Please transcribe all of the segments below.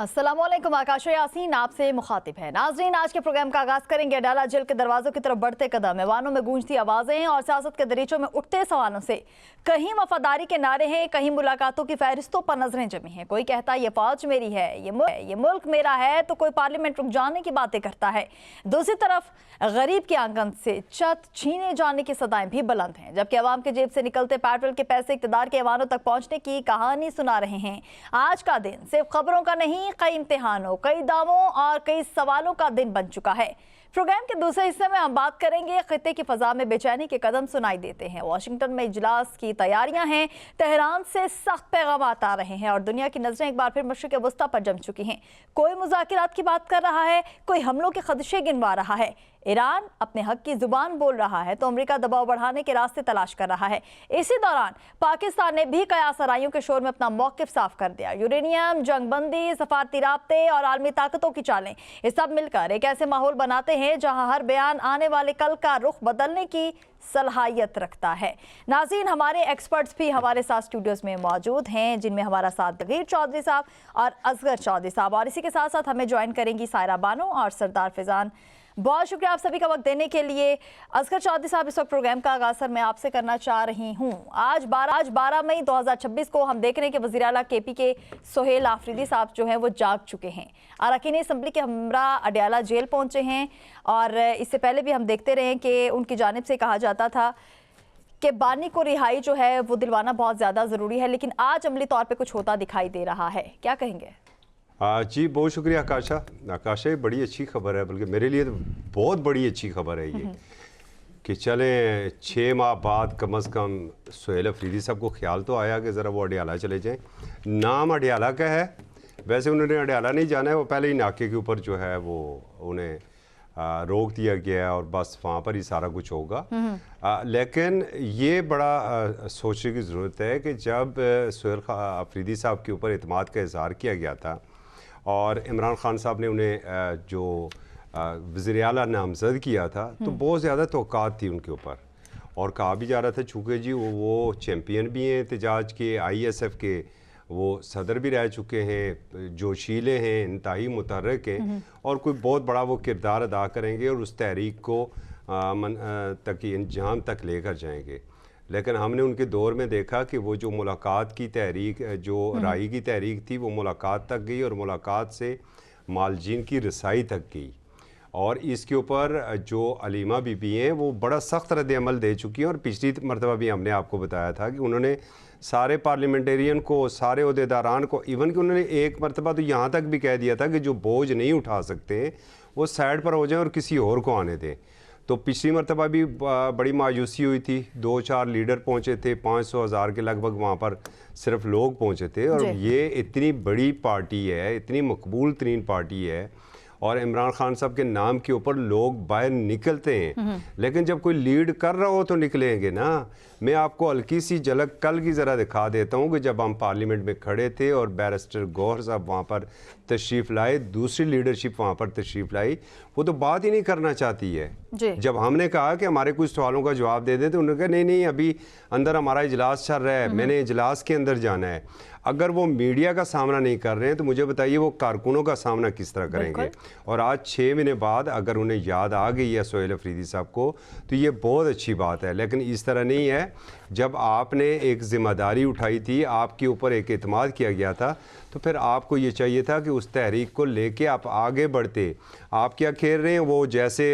अस्सलामुअलैकुम। आकाश यासीन आपसे मुखातिब है। नाजरीन, आज के प्रोग्राम का आगाज करेंगे अडाला जेल के दरवाजों की तरफ बढ़ते कदम, ऐवानों में गूंजती आवाजें और सियासत के दरीचों में उठते सवालों से। कहीं वफादारी के नारे हैं, कहीं मुलाकातों की फहरिस्तों पर नजरें जमी हैं। कोई कहता है ये फौज मेरी है, ये मुल्क मेरा है, तो कोई पार्लियामेंट रुक जाने की बातें करता है। दूसरी तरफ गरीब के आंगन से छत छीने जाने की सदाएं भी बुलंद हैं, जबकि अवाम के जेब से निकलते पेट्रोल के पैसे इक़्तिदार के ऐवानों तक पहुंचने की कहानी सुना रहे हैं। आज का दिन सिर्फ खबरों का नहीं, कई इम्तिहानों, कई दावों और कई सवालों का दिन बन चुका है। प्रोग्राम के दूसरे हिस्से में हम बात करेंगे, खित्ते की फजा में बेचैनी के कदम सुनाई देते हैं। वाशिंगटन में इजलास की तैयारियां हैं, तेहरान से सख्त पैगाम आ रहे हैं और दुनिया की नजरें एक बार फिर मशरिक़ वस्ता पर जम चुकी हैं। कोई मुज़ाकिरात की बात कर रहा है, कोई हमलों के खदशे गिनवा रहा है। ईरान अपने हक की जुबान बोल रहा है तो अमेरिका दबाव बढ़ाने के रास्ते तलाश कर रहा है। इसी दौरान पाकिस्तान ने भी कयास आराइयों के शोर में अपना मौक़िफ़ साफ कर दिया। यूरेनियम, जंगबंदी, सफारती राब्ते और आलमी ताकतों की चालें, ये सब मिलकर एक ऐसे माहौल बनाते हैं जहां हर बयान आने वाले कल का रुख बदलने की सलाहियत रखता है। नाज़रीन, हमारे एक्सपर्ट्स भी हमारे साथ स्टूडियोज में मौजूद हैं, जिनमें हमारा साथ दगीर चौधरी साहब और असगर चौधरी साहब, और इसी के साथ साथ हमें ज्वाइन करेंगी सायरा बानो और सरदार फिजान। बहुत शुक्रिया आप सभी का वक्त देने के लिए। असगर चौधरी साहब, इस वक्त प्रोग्राम का आगाज़ सर मैं आपसे करना चाह रही हूँ। आज 12 मई 2026 को हम देख रहे हैं कि वज़ीर आला KP के सोहेल आफरीदी साहब जो हैं वो जाग चुके हैं। अरकान असम्बली के हमरा अडयाला जेल पहुँचे हैं और इससे पहले भी हम देखते रहे कि उनकी जानिब से कहा जाता था कि बानी को रिहाई जो है वो दिलवाना बहुत ज़्यादा ज़रूरी है, लेकिन आज अमली तौर पर कुछ होता दिखाई दे रहा है। क्या कहेंगे? जी बहुत शुक्रिया आकाशा, ये बड़ी अच्छी खबर है, बल्कि मेरे लिए तो बहुत बड़ी अच्छी खबर है ये कि चलें 6 माह बाद कम से कम सोहेल अफरीदी साहब को ख्याल तो आया कि ज़रा वो अडयाला चले जाएं। नाम अडयाला का है, वैसे उन्होंने अडयाला नहीं जाना है, वो पहले ही नाके के ऊपर जो है वो उन्हें रोक दिया गया है और बस वहाँ पर ही सारा कुछ होगा। लेकिन ये बड़ा सोचने की ज़रूरत है कि जब सोहेल अफरीदी साहब के ऊपर एतमाद का इज़हार किया गया था और इमरान खान साहब ने उन्हें जो वज़ीर आला नामज़द किया था, तो बहुत ज़्यादा तवक्कात थी उनके ऊपर और कहा भी जा रहा था चूँकि जी वो चैम्पियन भी हैं एहतजाज के, ISF के वो सदर भी रह चुके हैं, जोशीले हैं, इंतहाई मुतहर्रिक हैं और कोई बहुत बड़ा वो किरदार अदा करेंगे और उस तहरीक को अंजाम तक लेकर जाएंगे। लेकिन हमने उनके दौर में देखा कि वो जो मुलाकात की तहरीक, जो राई की तहरीक थी, वो मुलाकात तक गई और मुलाकात से मालजीन की रसाई तक गई। और इसके ऊपर जो अलीमा बीबी हैं वो बड़ा सख्त रद्द अमल दे चुकी हैं और पिछली मरतबा भी हमने आपको बताया था कि उन्होंने सारे पार्लियामेंटेरियन को, सारे अहदेदारान को, इवन कि उन्होंने एक मरतबा तो यहाँ तक भी कह दिया था कि जो बोझ नहीं उठा सकते वो साइड पर हो जाएं और किसी और को आने दें। तो पिछली मरतबा भी बड़ी मायूसी हुई थी, 2-4 लीडर पहुँचे थे, 500,000 के लगभग वहाँ पर सिर्फ लोग पहुँचे थे। और ये इतनी बड़ी पार्टी है, इतनी मकबूल तरीन पार्टी है और इमरान खान साहब के नाम के ऊपर लोग बाहर निकलते हैं, लेकिन जब कोई लीड कर रहा हो तो निकलेंगे ना। मैं आपको हल्की सी झलक कल की ज़रा दिखा देता हूँ कि जब हम पार्लियामेंट में खड़े थे और बैरिस्टर गौहर साहब वहाँ पर तशरीफ़ लाए, दूसरी लीडरशिप वहाँ पर तशरीफ़ लाई, वो तो बात ही नहीं करना चाहती है। जब हमने कहा कि हमारे कुछ सवालों का जवाब दे दें तो उन्होंने कहा नहीं अभी अंदर हमारा इजलास चल रहा है, मैंने इजलास के अंदर जाना है। अगर वो मीडिया का सामना नहीं कर रहे हैं तो मुझे बताइए वो कारकुनों का सामना किस तरह करेंगे। और आज 6 महीने बाद अगर उन्हें याद आ गई है सोहेल अफरीदी साहब को तो ये बहुत अच्छी बात है। लेकिन इस तरह नहीं है, जब आपने एक ज़िम्मेदारी उठाई थी, आपके ऊपर एक एतमाद किया गया था, तो फिर आपको ये चाहिए था कि उस तहरीक को लेके आप आगे बढ़ते। आप क्या खेल रहे हैं वो जैसे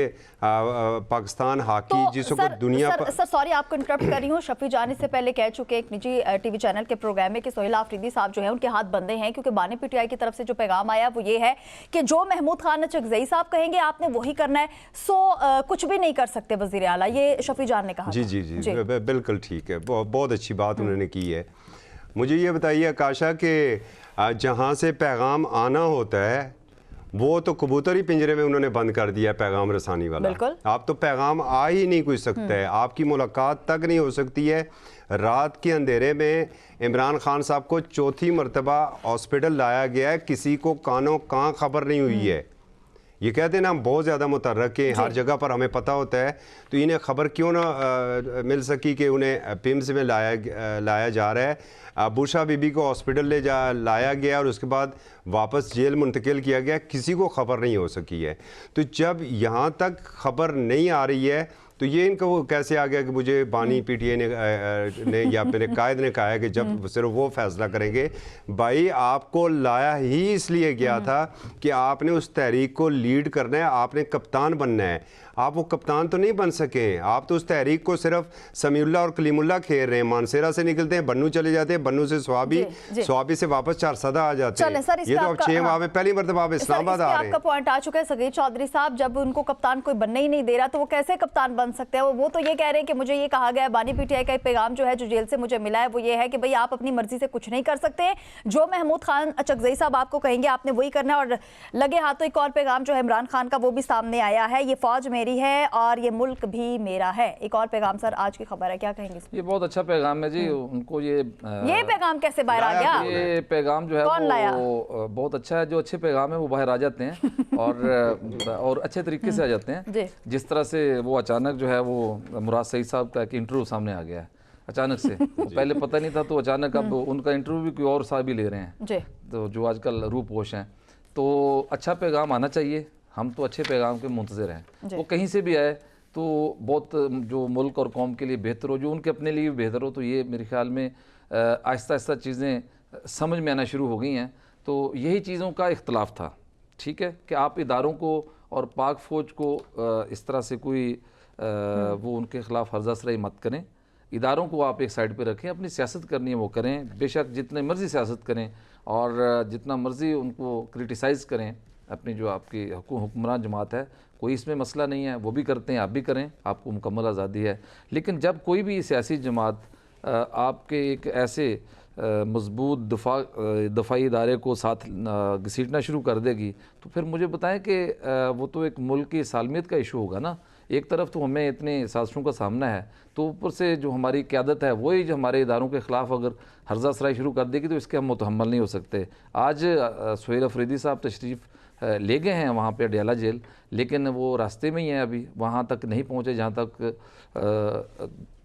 पाकिस्तान हॉकी तो जिसको दुनिया पर। सर सॉरी आपको इंटरप्ट कर रही हूँ। शफी जान इससे पहले कह चुके एक निजी TV चैनल के प्रोग्राम में कि सोहेल आफरीदी साहब जो है उनके हाथ बंधे हैं, क्योंकि बानी PTI की तरफ से जो पैगाम आया वो ये है कि जो महमूद खान चकजई साहब कहेंगे आपने वही करना है, सो कुछ भी नहीं कर सकते वज़ीर आला। ये शफी जान ने कहा। जी बिल्कुल ठीक है, बहुत अच्छी बात उन्होंने की है। मुझे ये बताइए आकाशा कि जहाँ से पैगाम आना होता है वो तो कबूतर ही पिंजरे में उन्होंने बंद कर दिया, पैगाम रसानी वाला। आप तो पैगाम आ ही नहीं कोई सकता है, आपकी मुलाकात तक नहीं हो सकती है। रात के अंधेरे में इमरान खान साहब को 4थी मरतबा हॉस्पिटल लाया गया है, किसी को कानों कान खबर नहीं हुई है। ये कहते हैं ना हम बहुत ज़्यादा मुतर्रक हैं, हर जगह पर हमें पता होता है, तो इन्हें ख़बर क्यों ना मिल सकी कि उन्हें पिम्स में लाया जा रहा है। बुशरा बीबी को हॉस्पिटल लाया गया और उसके बाद वापस जेल मुंतकिल किया गया, किसी को ख़बर नहीं हो सकी है। तो जब यहाँ तक ख़बर नहीं आ रही है तो ये इनको कैसे आ गया कि मुझे बानी पीटीआई ने या फिर कायद ने कहा है कि जब सिर्फ वो फैसला करेंगे। भाई आपको लाया ही इसलिए गया था कि आपने उस तहरीक को लीड करना है, आपने कप्तान बनना है। आप वो कप्तान तो नहीं बन सके, आप तो उस तहरीक को सिर्फ समीउल्लाह और कलीमुल्लाह खेल रहे हैं। मानसेरा से निकलते हैं, बन्नू चले जाते हैं, बन्नू से स्वाबी से वापस चारसदा आ जाते हैं। ये तो अब 6 माह में पहली मरतबा आप इस्लामाबाद आ रहे हैं। आपका पॉइंट आ चुका है सगीर चौधरी साहब, जब उनको कप्तान कोई बनने ही नहीं दे रहा तो वो कैसे कप्तान बन सकते हैं? वो तो ये कह रहे हैं कि मुझे ये कहा गया है, बानी पीटीआई का एक पैगाम जो है जो जेल से मुझे मिला है वो ये है कि भाई आप अपनी मर्जी से कुछ नहीं कर सकते, जो महमूद खान चकजई साहब आपको कहेंगे आपने वही करना है। और लगे हाथों एक और पैगाम जो है इमरान खान का वो भी सामने आया है, ये फौज मेरी है और ये मुल्क भी मेरा है। एक और पैगाम सर आज की खबर है, क्या कहेंगे? ये बहुत अच्छा पैगाम है जी। उनको ये पैगाम कैसे बाहर आ गया? ये पैगाम जो है वो बहुत अच्छा है। जो अच्छे पैगाम है वो बाहर आ जाते हैं और अच्छे तरीके से आ जाते हैं। जिस तरह से वो अचानक जो है वो मुराद सईद साहब का एक इंटरव्यू सामने आ गया है अचानक से, पहले पता नहीं था, तो अचानक अब उनका इंटरव्यू भी कोई और साहब भी ले रहे हैं, तो जो आजकल रूपोश हैं। तो अच्छा पैगाम आना चाहिए, हम तो अच्छे पैगाम के मुंतज़िर हैं। वो कहीं से भी आए तो बहुत जो मुल्क और कौम के लिए बेहतर हो, जो उनके अपने लिए भी बेहतर हो। तो ये मेरे ख्याल में आहिस्ता आहिस्ता चीज़ें समझ में आना शुरू हो गई हैं। तो यही चीज़ों का इख्तलाफ था, ठीक है, कि आप इदारों को और पाक फ़ौज को इस तरह से कोई वो उनके ख़िलाफ़ हर्ज़ासराई मत करें। इदारों को आप एक साइड पे रखें, अपनी सियासत करनी है वो करें, बेशक जितने मर्ज़ी सियासत करें और जितना मर्ज़ी उनको क्रिटिसाइज़ करें। अपनी जो आपकी हुक्मरान जमात है, कोई इसमें मसला नहीं है, वो भी करते हैं, आप भी करें, आपको मुकम्मल आज़ादी है। लेकिन जब कोई भी सियासी जमात आपके एक ऐसे मजबूत दफाई इदारे को साथ घसीटना शुरू कर देगी, तो फिर मुझे बताएं कि वो तो एक मुल्क की सालमियत का इशू होगा ना। एक तरफ तो हमें इतने साजिशों का सामना है, तो ऊपर से जो हमारी क़यादत है वही जो हमारे इदारों के ख़िलाफ़ अगर हर्जा सराई शुरू कर देगी तो इसके हम मुतहम्मल नहीं हो सकते। आज सुहेल अफरीदी साहब तशरीफ़ ले गए हैं वहाँ पे अडयाला जेल, लेकिन वो रास्ते में ही हैं, अभी वहाँ तक नहीं पहुँचे जहाँ तक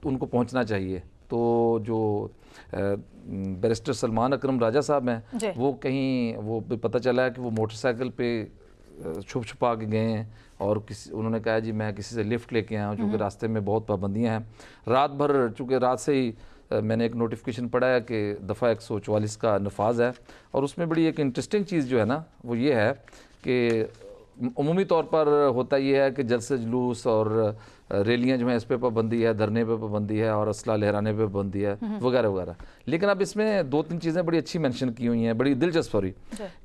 उनको पहुँचना चाहिए। तो जो बैरिस्टर सलमान अकरम राजा साहब हैं, वो कहीं वो पता चला है कि वो मोटरसाइकिल पे छुप छुपा के गए हैं और उन्होंने कहा जी मैं किसी से लिफ्ट लेके आया हूँ, चूँकि रास्ते में बहुत पाबंदियाँ हैं। रात भर, चूँकि रात से ही मैंने एक नोटिफिकेशन पढ़ा है कि दफ़ा 144 का नफाज है, और उसमें बड़ी एक इंटरेस्टिंग चीज़ जो है ना वो ये है कि उमूमी तौर पर होता ये है कि जलसे जुलूस और रैलियाँ जो हैं इस पर पाबंदी है, धरने पे पाबंदी है और असला लहराने पे पाबंदी है वगैरह वगैरह। लेकिन अब इसमें 2-3 चीज़ें बड़ी अच्छी मेंशन की हुई हैं, बड़ी दिलचस्प। और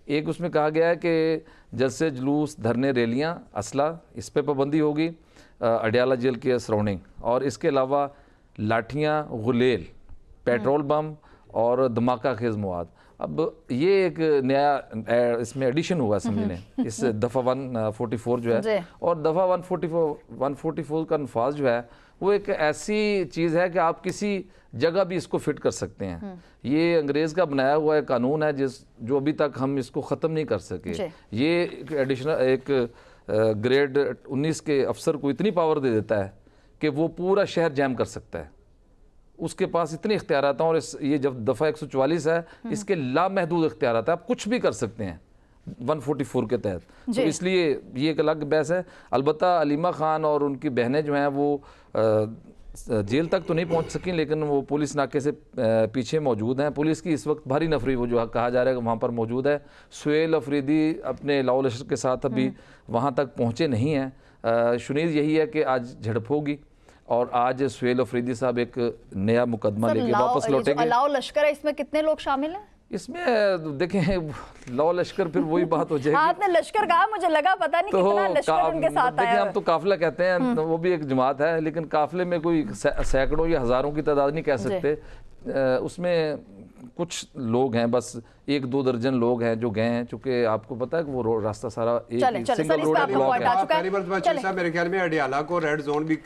एक उसमें कहा गया है कि जलसे जुलूस, धरने, रैलियाँ, असला, इस पर पाबंदी होगी अडयाला जेल के सराउंडिंग, और इसके अलावा लाठियाँ, गुलेल, पेट्रोल बम और धमाका खेज मवाद। अब ये एक नया इसमें एडिशन हुआ समझ लें इस दफ़ा 144 जो है, और दफ़ा 144 का नफाज जो है वो एक ऐसी चीज़ है कि आप किसी जगह भी इसको फिट कर सकते हैं। ये अंग्रेज़ का बनाया हुआ एक कानून है जो अभी तक हम इसको ख़त्म नहीं कर सके। ये एडिशनल एक ग्रेड 19 के अफसर को इतनी पावर दे देता है कि वो पूरा शहर जैम कर सकता है, उसके पास इतने इख्तियारात हैं। और ये जब दफ़ा 144 है इसके लामहदूद इख्तियारात है, आप कुछ भी कर सकते हैं 144 के तहत। तो इसलिए ये एक अलग बहस है। अलबत्ता अलीमा खान और उनकी बहनें जो हैं वो जेल तक तो नहीं पहुंच सकी, लेकिन वो पुलिस नाके से पीछे मौजूद हैं। पुलिस की इस वक्त भारी नफरी वो जो कहा जा रहा है कि वहाँ पर मौजूद है। सुहेल अफरीदी अपने लाओ लश्कर के साथ अभी वहाँ तक पहुँचे नहीं हैं। शुनीद यही है कि आज झड़प होगी और आज सुहेल अफरीदी साहब एक नया मुकदमा लेके वापस लौटेंगे। लाओ लश्कर है, इसमें कितने लोग शामिल हैं? इसमें देखें लाओ लश्कर फिर वही बात हो जाएगी। आपने लश्कर कहा, मुझे लगा पता नहीं कितना लश्कर उनके साथ आया है। हम तो काफिला कहते हैं, तो वो भी एक जमात है, लेकिन काफिले में कोई सैकड़ों या हज़ारों की तादाद नहीं कह सकते। उसमें कुछ लोग हैं, बस 1-2 दर्जन लोग हैं जो गए हैं, चूंकि आपको पता है कि वो रास्ता सारा एक सिंगल रोड ब्लॉक है। पहली बार मेरे ख्याल में अडियाला को रेड जोन भी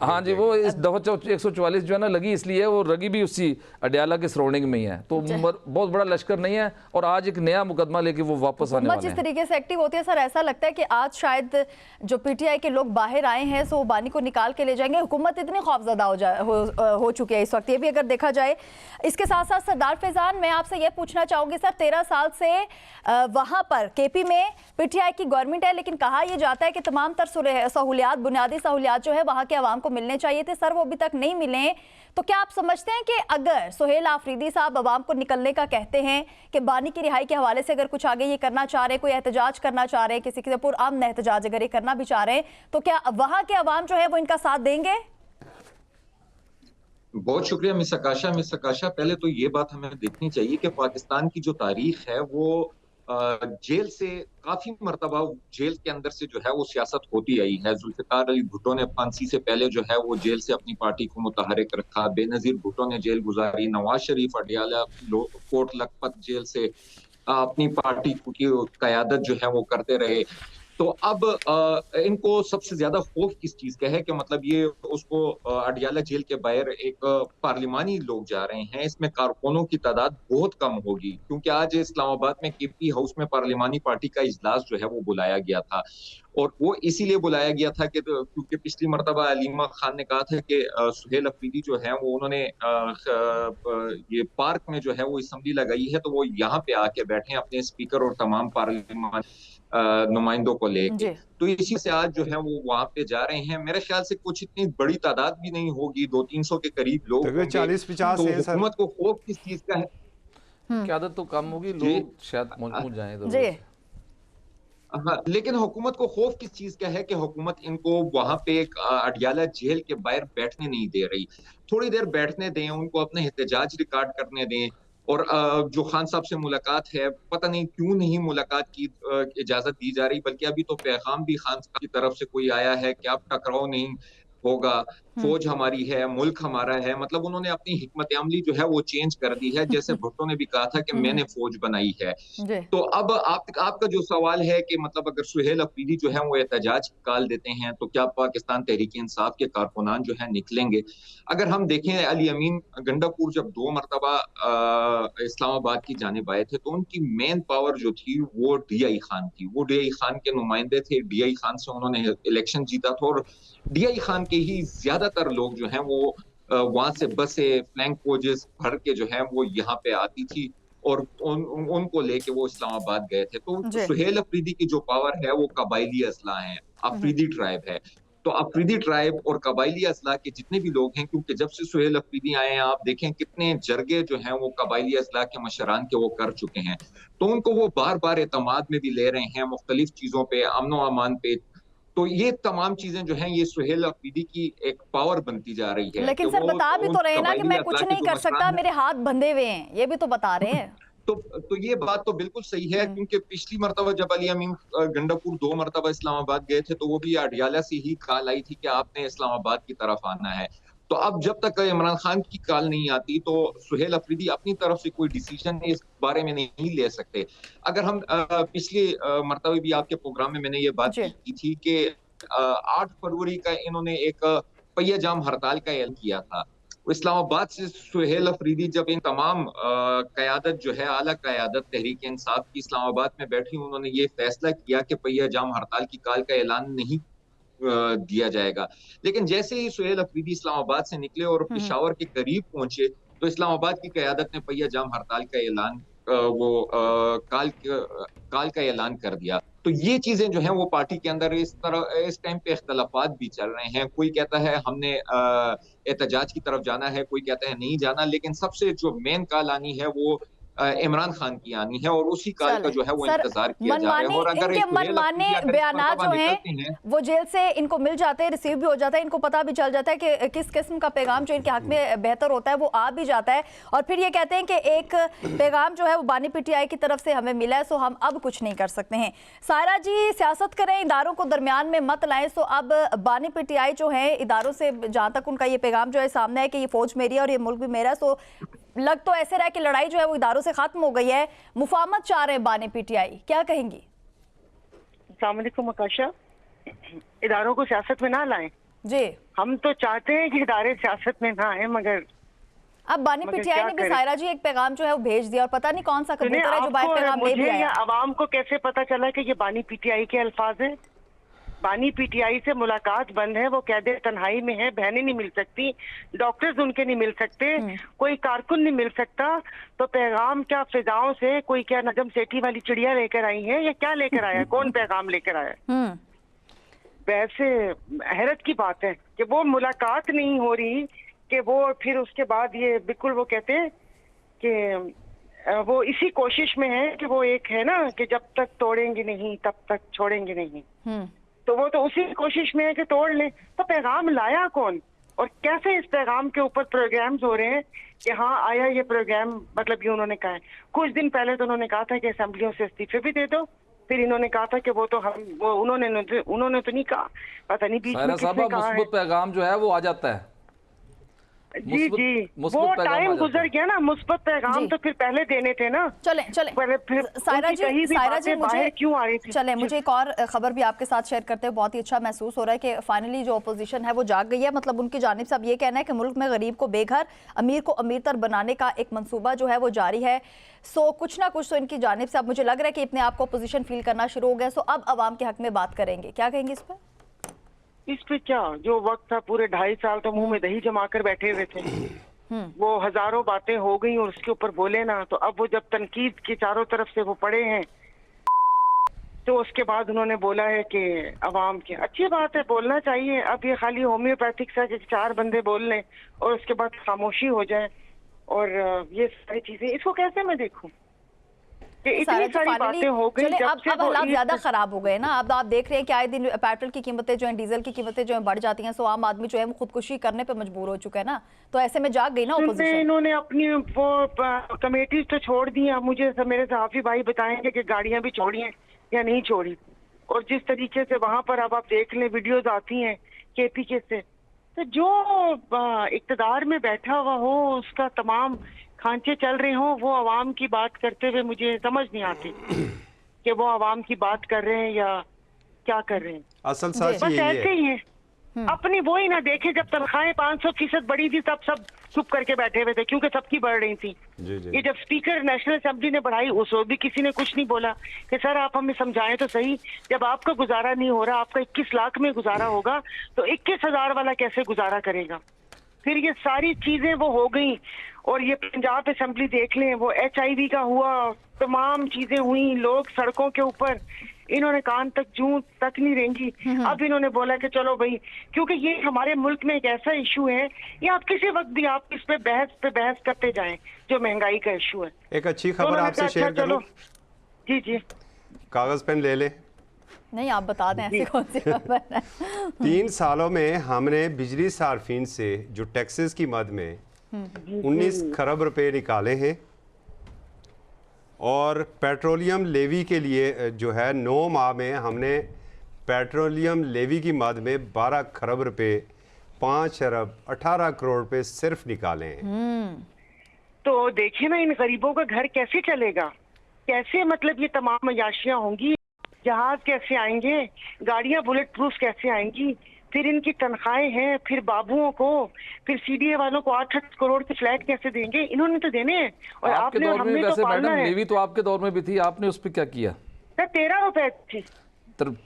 हाँ जी, वो इस दफा 144 जो है ना लगी, इसलिए वो रगी भी उसी अडियाला के सराउंडिंग में ही है, तो बहुत बड़ा लश्कर नहीं है और आज एक नया मुकदमा लेके वो वापस आने वाले हैं। जिस तरीके से एक्टिव होती है सर, ऐसा लगता है कि आज शायद जो पीटीआई के लोग बाहर आए हैं सो बानी को निकाल के ले जाएंगे। हुकूमत इतनी खौफजदा हो चुकी है इस वक्त, ये भी अगर देखा जाए। इसके साथ साथ सरदार फैजान, मैं आपसे ये पूछना चाहूंगी सर, 13 साल से वहां पर केपी में पीटीआई की गवर्नमेंट है, लेकिन कहा यह जाता है कि तमाम तर सहूलियात, बुनियादी सहूलियात जो है वहां के आवाम को मिलने चाहिए थे सर, वो अभी तक नहीं मिले। तो क्या आप समझते हैं कि अगर सुहेल आफरीदी साहब अवाम को निकलने का कहते हैं कि बानी की रिहाई के हवाले से अगर कुछ आगे ये करना चाह रहे हैं, कोई एहतजाज करना चाह रहे हैं, किसी के पुरअमन एहतजाज अगर ये करना भी चाह रहे हैं, तो क्या वहां के अवाम जो है वो इनका साथ देंगे? बहुत शुक्रिया मिस आकाशा। पहले तो ये बात हमें देखनी चाहिए कि पाकिस्तान की जो तारीख है वो जेल से काफी मरतबा जेल के अंदर से जो है वो सियासत होती आई है। जुल्फिकार अली भुट्टो ने फांसी से पहले जो है वो जेल से अपनी पार्टी को मुतहरिक रखा, बेनजीर भुट्टो ने जेल गुजारी, नवाज शरीफ अडियाला कोट लखपत जेल से अपनी पार्टी की कयादत जो है वो करते रहे। तो अब इनको सबसे ज्यादा खौफ किस चीज का है कि मतलब ये उसको अडियाला जेल के बाहर एक पार्लिमानी लोग जा रहे हैं, इसमें कारकुनों की तादाद बहुत कम होगी, क्योंकि आज इस्लामाबाद में केपी हाउस में पार्लिमानी पार्टी का इजलास जो है वो बुलाया गया था। और वो इसीलिए बुलाया गया था कि क्योंकि पिछली मरतबा अलीमा खान ने कहा था कि सुहेल अफरीदी जो है वो उन्होंने ये पार्क में जो है वो असेंबली लगाई है, तो वो यहाँ पे आके बैठे अपने स्पीकर और तमाम पार्लिमान नुमाइंदों को लेके। तो इसी से आज जो है वो वहां पे जा रहे हैं। मेरे ख्याल से कुछ इतनी बड़ी तादाद भी नहीं होगी, 200-300 के करीब लोग होंगे। 40-50 तो हुकूमत को खौफ किस चीज का है? क़यादत तो कम होगी, लोग शायद पहुंच जाएं तो। हाँ, लेकिन हुकूमत को खौफ किस चीज का है कि हुकूमत इनको वहां पे अडियाला जेल के बाहर बैठने नहीं दे रही। थोड़ी देर बैठने दें, उनको अपने एहतजाज रिकॉर्ड करने दें। और जो खान साहब से मुलाकात है, पता नहीं क्यों नहीं मुलाकात की इजाजत दी जा रही, बल्कि अभी तो पैगाम भी खान साहब की तरफ से कोई आया है कि अब टकराव नहीं होगा, फौज हमारी है, मुल्क हमारा है। मतलब उन्होंने अपनी हिकमत अमली जो है वो चेंज कर दी है। जैसे भुट्टो ने भी कहा था कि मैंने फौज बनाई है। तो अब आपका जो सवाल है कि मतलब अगर सुहेल अफरीदी जो है वो एहतजाज कॉल देते हैं तो क्या पाकिस्तान तहरीक इंसाफ के कारकुनान जो है निकलेंगे? अगर हम देखें, अली अमीन गंडापुर जब 2 मरतबा इस्लामाबाद की जानिब आए थे तो उनकी मेन पावर जो थी वो डीआई खान थी। वो डीआई खान के नुमाइंदे थे, डीआई खान से उन्होंने इलेक्शन जीता था और डीआई खान के ही ज्यादातर लोग जो हैं वो वहां से बसे फ्लैंक फौजेस भर के जो है वो यहाँ पे आती थी और उनको लेके वो इस्लामाबाद गए थे। तो सुहेल अफरीदी की जो पावर है वो कबायली असला है, अफरीदी ट्राइब है। तो अफरीदी ट्राइब और कबायली असला के जितने भी लोग हैं, क्योंकि जब से सुहेल अफरीदी आए हैं आप देखें कितने जरगे जो हैं वो कबायली असला के मशरान के वो कर चुके हैं, तो उनको वो बार बार एतमाद में भी ले रहे हैं, मुख्तलिफ चीजों पे, अमन अमान पे। तो ये तमाम चीजें जो हैं ये सुहेल अफरीदी की एक पावर बनती जा रही है। लेकिन सर बता भी तो रहे ना कि मैं कुछ नहीं कर सकता, मेरे हाथ बंधे हुए हैं, ये भी तो बता रहे हैं। तो ये बात तो बिल्कुल सही है, क्योंकि पिछली मरतबा जब अली अमीन गंडापुर 2 मरतबा इस्लामाबाद गए थे तो वो भी अडियाला से ही कॉल आई थी कि आपने इस्लामाबाद की तरफ आना है। तो अब जब तक इमरान खान की कॉल नहीं आती तो सुहेल अफरीदी अपनी तरफ से कोई डिसीजन इस बारे में नहीं ले सकते। अगर हम पिछले मरतबे भी आपके प्रोग्राम में मैंने ये बात की थी कि 8 फरवरी का इन्होंने एक पहिया जाम हड़ताल का ऐलान किया था। इस्लामाबाद से सुहेल अफरीदी जब इन तमाम कयादत जो है, आला कयादत तहरीक इंसाफ की इस्लामाबाद में बैठी, उन्होंने ये फैसला किया कि पहिया जाम हड़ताल की कॉल का ऐलान नहीं दिया जाएगा। लेकिन जैसे ही सुहेल अफरीदी इस्लामाबाद से निकले और पेशावर के करीब पहुंचे तो इस्लामाबाद की क़यादत ने पहिया जाम हड़ताल का ऐलान काल का ऐलान कर दिया। तो ये चीजें जो हैं वो पार्टी के अंदर इस टाइम पे इख्तलाफात भी चल रहे हैं। कोई कहता है हमने एहतजाज की तरफ जाना है, कोई कहता है नहीं जाना, लेकिन सबसे जो मेन कॉल आनी है वो इमरान खान की आनी है और उसी काल का जो है वो इंतजार किया जा रहा है। और अगर मनमाने बयानात जो हैं वो जेल से इनको मिल जाते हैं, रिसीव भी हो जाता है, इनको पता भी चल जाता है कि किस किस्म का पैगाम जो इनके हक में बेहतर होता है वो आ भी जाता है, और फिर ये कहते हैं कि एक पैगाम जो है वो बानी पीटीआई की तरफ से हमें मिला है, सो हम अब कुछ नहीं कर सकते हैं। सायरा जी, सियासत करें, इदारों को दरमियान में मत लाएं। सो अब बानी पीटीआई जो है इदारों से जहाँ तक उनका ये पैगाम जो है सामने है कि ये फौज मेरी है और ये मुल्क भी मेरा है, सो लग तो ऐसे रहा है कि लड़ाई जो है वो इदारों से खत्म हो गई है, मुफाहमत चाह रहे हैं बानी पीटीआई, क्या कहेंगी? अस्सलाम वालेकुम आकाशा, इदारों को सियासत में ना लाएं जी। हम तो चाहते हैं कि इदारे सियासत में ना आए, मगर अब बानी पीटीआई ने भी सायरा जी एक पैगाम जो है वो भेज दिया और पता नहीं कौन सा कबूतर है जो बाहर पैगाम ले भी आया। आवाम को कैसे पता चला कि ये बानी पीटीआई के अल्फाज हैं? बानी पीटीआई से मुलाकात बंद है, वो कैदे तन्हाई में है, बहनें नहीं मिल सकती, डॉक्टर्स उनके नहीं मिल सकते, कोई कारकुन नहीं मिल सकता, तो पैगाम क्या फिजाओं से कोई क्या नगम सेठी वाली चिड़िया लेकर आई है या क्या लेकर आया? कौन पैगाम लेकर आया? वैसे हैरत की बात है कि वो मुलाकात नहीं हो रही कि वो फिर उसके बाद ये बिल्कुल वो कहते हैं कि वो इसी कोशिश में है कि वो एक है ना कि जब तक तोड़ेंगे नहीं तब तक छोड़ेंगे नहीं, तो वो तो उसी कोशिश में है कि तोड़ लें। तो पैगाम लाया कौन और कैसे इस पैगाम के ऊपर प्रोग्राम्स हो रहे हैं कि हाँ आया ये प्रोग्राम, मतलब ये उन्होंने कहा है। कुछ दिन पहले तो उन्होंने कहा था कि असेंबलियों से इस्तीफे भी दे दो, फिर इन्होंने कहा था कि वो तो हम वो उन्होंने तो नहीं कहा, पता नहीं बीच में किसने कहा है। पैगाम जो है वो आ जाता है। जी वो टाइम गुजर गया ना, मुस्बत पैगाम तो फिर पहले देने थे ना। चले फिर सायरा जी मुझे क्यों आ रही थी? चले मुझे एक और खबर भी आपके साथ शेयर करते हुए बहुत ही अच्छा महसूस हो रहा है कि फाइनली जो अपोजिशन है वो जाग गई है। मतलब उनकी जानिब से अब ये कहना है कि मुल्क में गरीब को बेघर, अमीर को अमीरतर बनाने का एक मंसूबा जो है वो जारी है। सो कुछ ना कुछ तो इनकी जानिब से अब मुझे लग रहा है कि अपने आप को अपोजिशन फील करना शुरू हो गया। सो अब अवाम के हक में बात करेंगे, क्या कहेंगे इस पर? इस पे क्या, जो वक्त था पूरे 2.5 साल तो मुंह में दही जमा कर बैठे हुए थे, वो हजारों बातें हो गई और उसके ऊपर बोले ना, तो अब वो जब तनकीद की चारों तरफ से वो पड़े हैं तो उसके बाद उन्होंने बोला है कि अवाम की अच्छी बात है, बोलना चाहिए। अब ये खाली होम्योपैथिक से कि 4 बंदे बोल लें और उसके बाद खामोशी हो जाए और ये सारी चीजें, इसको कैसे मैं देखूं कि इतनी सारी बातें हो गई। अब हालात ज्यादा खराब हो गए ना। अब आप देख रहे हैं कि आए दिन पेट्रोल की कीमतें जो हैं, डीजल की कीमतें जो हैं बढ़ जाती हैं, सो आम आदमी जो है वो खुदकुशी करने पे मजबूर हो चुका है ना। तो ऐसे में जाग गई ना ओपोजिशन। इन्होंने अपनी वो कमेटी तो छोड़ दी। अब मुझे मेरे सहाफी भाई बताएंगे कि गाड़ियां भी छोड़ी हैं या नहीं छोड़ी, और जिस तरीके से वहां पर अब आप देख लें वीडियोज आती हैं KPK से, तो जो इक्तदार में बैठा हुआ हो उसका तमाम खांचे चल रहे हो, वो अवाम की बात करते हुए मुझे समझ नहीं आती कि वो अवाम की बात कर रहे हैं या क्या कर रहे हैं। असल सच बस ऐसे ही है, अपनी वो ही ना देखे। जब तनख्वाहें 500% बढ़ी थी तब सब चुप करके बैठे हुए थे क्योंकि सबकी बढ़ रही थी। ये जब स्पीकर नेशनल असेंबली ने बढ़ाई उस वक्त भी किसी ने कुछ नहीं बोला कि सर आप हमें समझाएं तो सही, जब आपका गुजारा नहीं हो रहा, आपका 21 लाख में गुजारा होगा तो 21,000 वाला कैसे गुजारा करेगा? फिर ये सारी चीजें वो हो गई। और ये पंजाब असेंबली देख लें, वो HIV का हुआ, तमाम चीजें हुई, लोग सड़कों के ऊपर, इन्होंने कान तक जूं तक नहीं रेंगी। अब इन्होंने बोला कि चलो भाई, क्योंकि ये हमारे मुल्क में एक ऐसा इशू है, ये आप किसी वक्त भी आप इस पे बहस करते जाएं, जो महंगाई का इशू है। एक अच्छी खबर आपसे शेयर करूं? जी कागज पेन ले ले। नहीं आप बता दें ऐसी कौन सी खबर है? 3 सालों में हमने बिजली सार्फिन से जो टैक्सेस की मद में 19 खरब रुपए निकाले हैं और पेट्रोलियम लेवी के लिए जो है 9 माह में हमने पेट्रोलियम लेवी की मद में 12 खरब रुपए, 5 अरब 18 करोड़ रुपए सिर्फ निकाले हैं। तो देखिए ना, इन गरीबों का घर कैसे चलेगा, कैसे मतलब ये तमाम अयाशियां होंगी, जहाज कैसे आएंगे, गाड़ियां बुलेट प्रूफ कैसे आएंगी, फिर इनकी तनख्वाहें हैं, फिर बाबुओं को, फिर CDA वालों को 8 करोड़ के फ्लैट कैसे देंगे? इन्होंने तो देने हैं और आपने और हमने तो पालना है। लेवी तो आपके दौर में भी थी, आपने उस पर क्या किया? 13 रुपए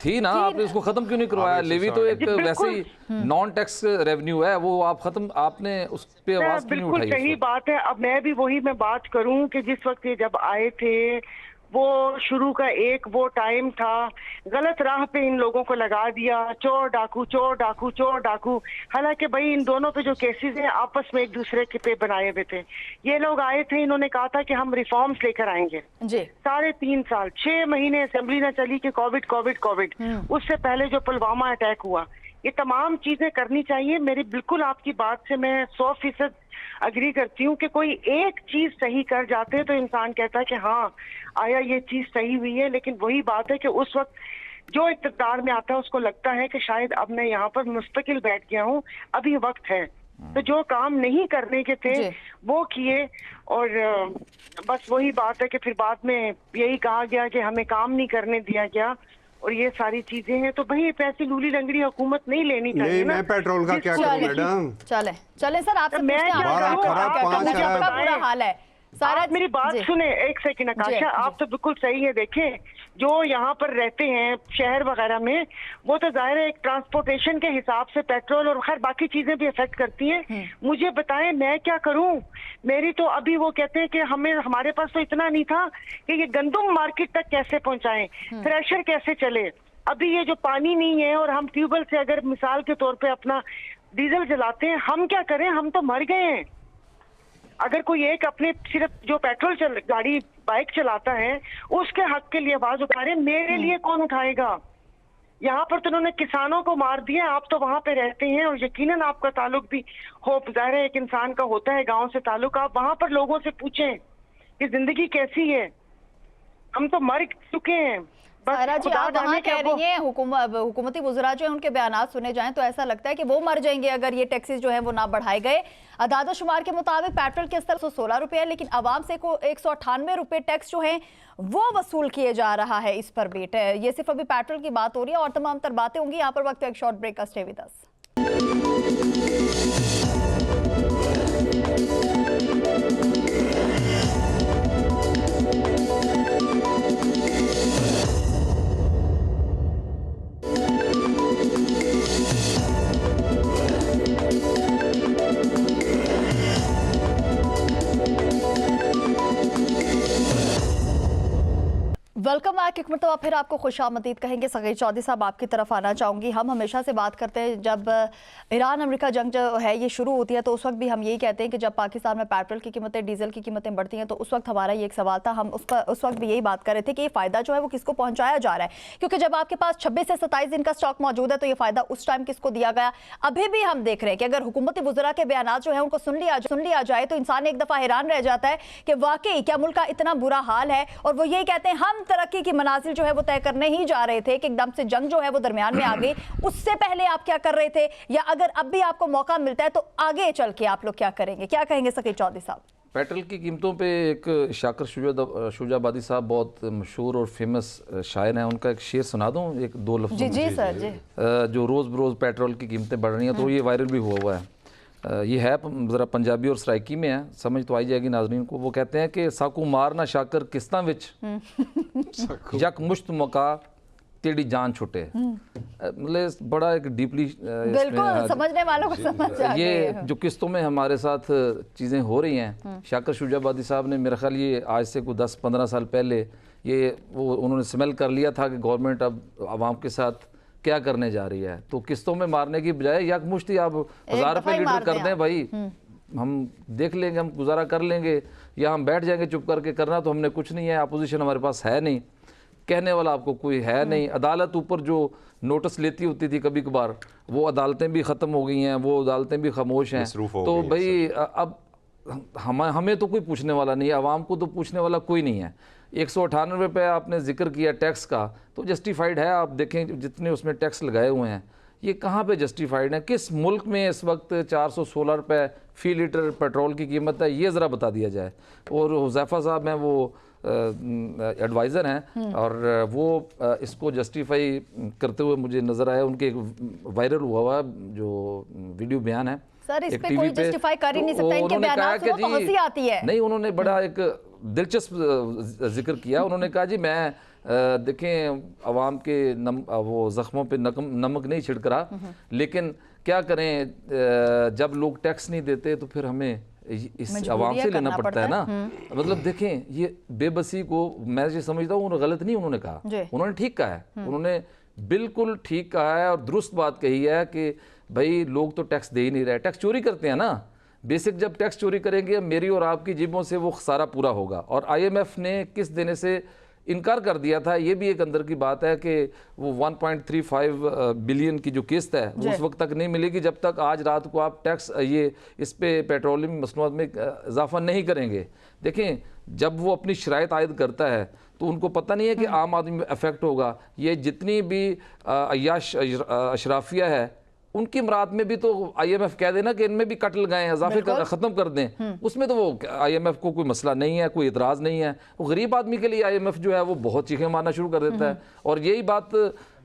थी ना, आपने उसको खत्म क्यों नहीं करवाया? लेवी तो एक वैसे ही नॉन टैक्स रेवेन्यू है, वो आप खत्म, आपने उस पे आवाज क्यों नहीं उठाई? बिल्कुल सही बात है। अब मैं भी वही बात करूं कि जिस वक्त ये जब आए थे वो शुरू का एक वो टाइम था, गलत राह पे इन लोगों को लगा दिया, चोर डाकू चोर डाकू चोर डाकू। हालांकि भाई इन दोनों पे जो केसेस हैं आपस में एक दूसरे के पे बनाए हुए थे। ये लोग आए थे, इन्होंने कहा था कि हम रिफॉर्म्स लेकर आएंगे जी। 3.5 साल 6 महीने असेंबली न चली कि कोविड। उससे पहले जो पुलवामा अटैक हुआ, ये तमाम चीजें करनी चाहिए। मेरी बिल्कुल आपकी बात से मैं 100% अग्री करती हूँ कि कोई एक चीज सही कर जाते हैं तो इंसान कहता है कि हाँ आया ये चीज सही हुई है। लेकिन वही बात है कि उस वक्त जो इक़्तिदार में आता है उसको लगता है कि शायद अब मैं यहाँ पर मुस्तकिल बैठ गया हूँ, अभी वक्त है। तो जो काम नहीं करने के थे वो किए। और बस वही बात है कि फिर बाद में यही कहा गया कि हमें काम नहीं करने दिया गया और ये सारी चीजें हैं। तो भाई पैसे लूली लंगड़ी हुकूमत नहीं लेनी चाहिए नहीं, ना। मैं पेट्रोल का क्या करूं मैडम? चले चले सर, आपसे मैं पूछते हैं, क्या आपका करूं? क्या आप कहना है? मुझे आपका बताएं। बुरा हाल है सारा। आप मेरी बात जी। सुने एक सेकंड जी, आकाशा, आप तो बिल्कुल सही है। देखें, जो यहाँ पर रहते हैं शहर वगैरह में, वो तो जाहिर है एक ट्रांसपोर्टेशन के हिसाब से पेट्रोल और खैर बाकी चीजें भी इफेक्ट करती हैं। मुझे बताएं मैं क्या करूं? मेरी तो अभी वो कहते हैं कि हमारे पास तो इतना नहीं था कि ये गंदम मार्केट तक कैसे पहुंचाएं, थ्रेशर कैसे चले। अभी ये जो पानी नहीं है और हम ट्यूबवेल से अगर मिसाल के तौर पे अपना डीजल जलाते हैं, हम क्या करें? हम तो मर गए हैं। अगर कोई एक अपने सिर्फ जो पेट्रोल गाड़ी बाइक चलाता है उसके हक के लिए आवाज उठाए, मेरे लिए कौन उठाएगा? यहाँ पर तो उन्होंने किसानों को मार दिया। आप तो वहां पे रहते हैं और यकीनन आपका ताल्लुक भी हो, जाहिर है एक इंसान का होता है गांव से ताल्लुक। आप वहां पर लोगों से पूछें कि जिंदगी कैसी है। हम तो मर चुके हैं। सारा जी, आप वहाँ कह रही हैं हुकूमती वज़रा जो है उनके बयानात सुने जाएं तो ऐसा लगता है कि वो मर जाएंगे अगर ये टैक्सेस जो है वो ना बढ़ाए गए। अदाद शुमार के मुताबिक पेट्रोल के स्तर 116 रुपये है, लेकिन आवाम से को 198 रुपये टैक्स जो है वो वसूल किए जा रहा है इस पर भी। ये सिर्फ अभी पेट्रोल की बात हो रही है और तमाम तर बातें होंगी। यहाँ पर वक्त एक शॉर्ट ब्रेक का, stay with us. Welcome back. एक मरतबा फिर आपको खुशामदीद कहेंगे। सगीर चौधरी साहब, आपकी तरफ आना चाहूँगी। हम हमेशा से बात करते हैं जब ईरान अमेरिका जंग जो है ये शुरू होती है तो उस वक्त भी हम यही कहते हैं कि जब पाकिस्तान में पेट्रोल की कीमतें, डीजल की कीमतें बढ़ती हैं तो उस वक्त हमारा ये एक सवाल था। हम उस वक्त भी यही बात कर रहे थे कि ये फ़ायदा जो है वो किसको पहुँचाया जा रहा है, क्योंकि जब आपके पास 26 से 27 दिन का स्टॉक मौजूद है तो ये फ़ायदा उस टाइम किसको दिया गया। अभी भी हम देख रहे हैं कि अगर हुकूमती वज़रा के बयानात जो है उनको सुन लिया जाए तो इंसान एक दफ़ा हैरान रह जाता है कि वाकई क्या मुल्क का इतना बुरा हाल है। और वो यही कहते हैं हम तरक्की की मनाजिल जो है वो तय करने ही जा रहे थे कि एकदम से जंग जो है वो दरमियान में आ गई। उससे पहले आप क्या कर रहे थे, या अगर अब भी आपको मौका मिलता है तो आगे चल के आप लोग क्या करेंगे? क्या कहेंगे सकीर चौधरी साहब? पेट्रोल की कीमतों पे एक शाकिर शुजाबादी साहब बहुत मशहूर और फेमस शायर हैं, उनका एक शेर सुना दूं, एक दो लफ्ज़। जी सर जी। जो रोज़ बरोज़ पेट्रोल की कीमतें बढ़ रही हैं तो ये वायरल भी हुआ है। ये है ज़रा पंजाबी और सराइकी में है, समझ तो आई जाएगी नाजरीन को। वो कहते हैं कि साकू मारना शाकर किस्तां विच यक मुश्त मौका तेरी जान छुटे। मतलब बड़ा एक डीपली बिल्कुल समझने वालों को समझ आ ये गई। जो किस्तों में हमारे साथ चीज़ें हो रही हैं। शाकर शुजाबादी साहब ने मेरा ख्याल ये आज से कोई 10-15 साल पहले उन्होंने स्मेल कर लिया था कि गवर्नमेंट अब आवाम के साथ क्या करने जा रही है। तो किस्तों में मारने की बजाय यक मुश्ती आप 1000 रुपये लीटर कर दें भाई, हम देख लेंगे, हम गुजारा कर लेंगे, या हम बैठ जाएंगे चुप करके। करना तो हमने कुछ नहीं है, अपोजिशन हमारे पास है नहीं, कहने वाला आपको कोई है नहीं। अदालत ऊपर जो नोटिस लेती होती थी कभी कभार, वो अदालतें भी ख़त्म हो गई हैं, वो अदालतें भी खामोश हैं। तो भाई अब हमें तो कोई पूछने वाला नहीं है, आवाम को तो पूछने वाला कोई नहीं है। 198 रुपये आपने जिक्र किया टैक्स का, तो जस्टिफाइड है। आप देखें जितने उसमें टैक्स लगाए हुए हैं ये कहाँ पे जस्टिफाइड है? किस मुल्क में इस वक्त 416 रुपये फ़ी लीटर पेट्रोल की कीमत है, ये ज़रा बता दिया जाए। और हुज़ैफ़ा साहब हैं, वो एडवाइज़र हैं और वो इसको जस्टिफाई करते हुए मुझे नज़र आया। उनके एक वायरल हुआ जो वीडियो बयान है सर, इस पे कोई जस्टिफाई कर ही नहीं सकता, इनके बयानात सुनो तो हंसी आती है। नहीं, उन्होंने बड़ा एक दिलचस्प जिक्र किया। उन्होंने कहा जी मैं देखें आवाम के वो ज़ख्मों पे नमक नहीं छिड़क रहा, लेकिन क्या करें जब लोग टैक्स नहीं देते तो फिर हमें इस आवाम से लेना पड़ता है ना। मतलब देखें ये बेबसी को मैं ये समझता हूँ गलत नहीं उन्होंने कहा, उन्होंने ठीक कहा है, उन्होंने बिल्कुल ठीक कहा है और दुरुस्त बात कही है कि भाई लोग तो टैक्स दे ही नहीं रहे, टैक्स चोरी करते हैं ना। बेसिक जब टैक्स चोरी करेंगे मेरी और आपकी जेबों से वो खसारा पूरा होगा। और IMF ने किस देने से इनकार कर दिया था, ये भी एक अंदर की बात है कि वो 1.35 बिलियन की जो किस्त है वो उस वक्त तक नहीं मिलेगी जब तक आज रात को आप टैक्स ये इस पे पेट्रोलियम मसनूआत में इजाफा नहीं करेंगे। देखें जब वो अपनी शराइत आयद करता है तो उनको पता नहीं है कि आम आदमी में अफेक्ट होगा। ये जितनी भी अयाश अशराफिया है उनकी मुराद में भी तो IMF कह देना कि इनमें भी कट लगाएं, इजाफे ख़त्म कर दें, उसमें तो वो IMF को कोई मसला नहीं है, कोई इतराज़ नहीं है। वो गरीब आदमी के लिए IMF जो है वो बहुत चीखें मारना शुरू कर देता है। और यही बात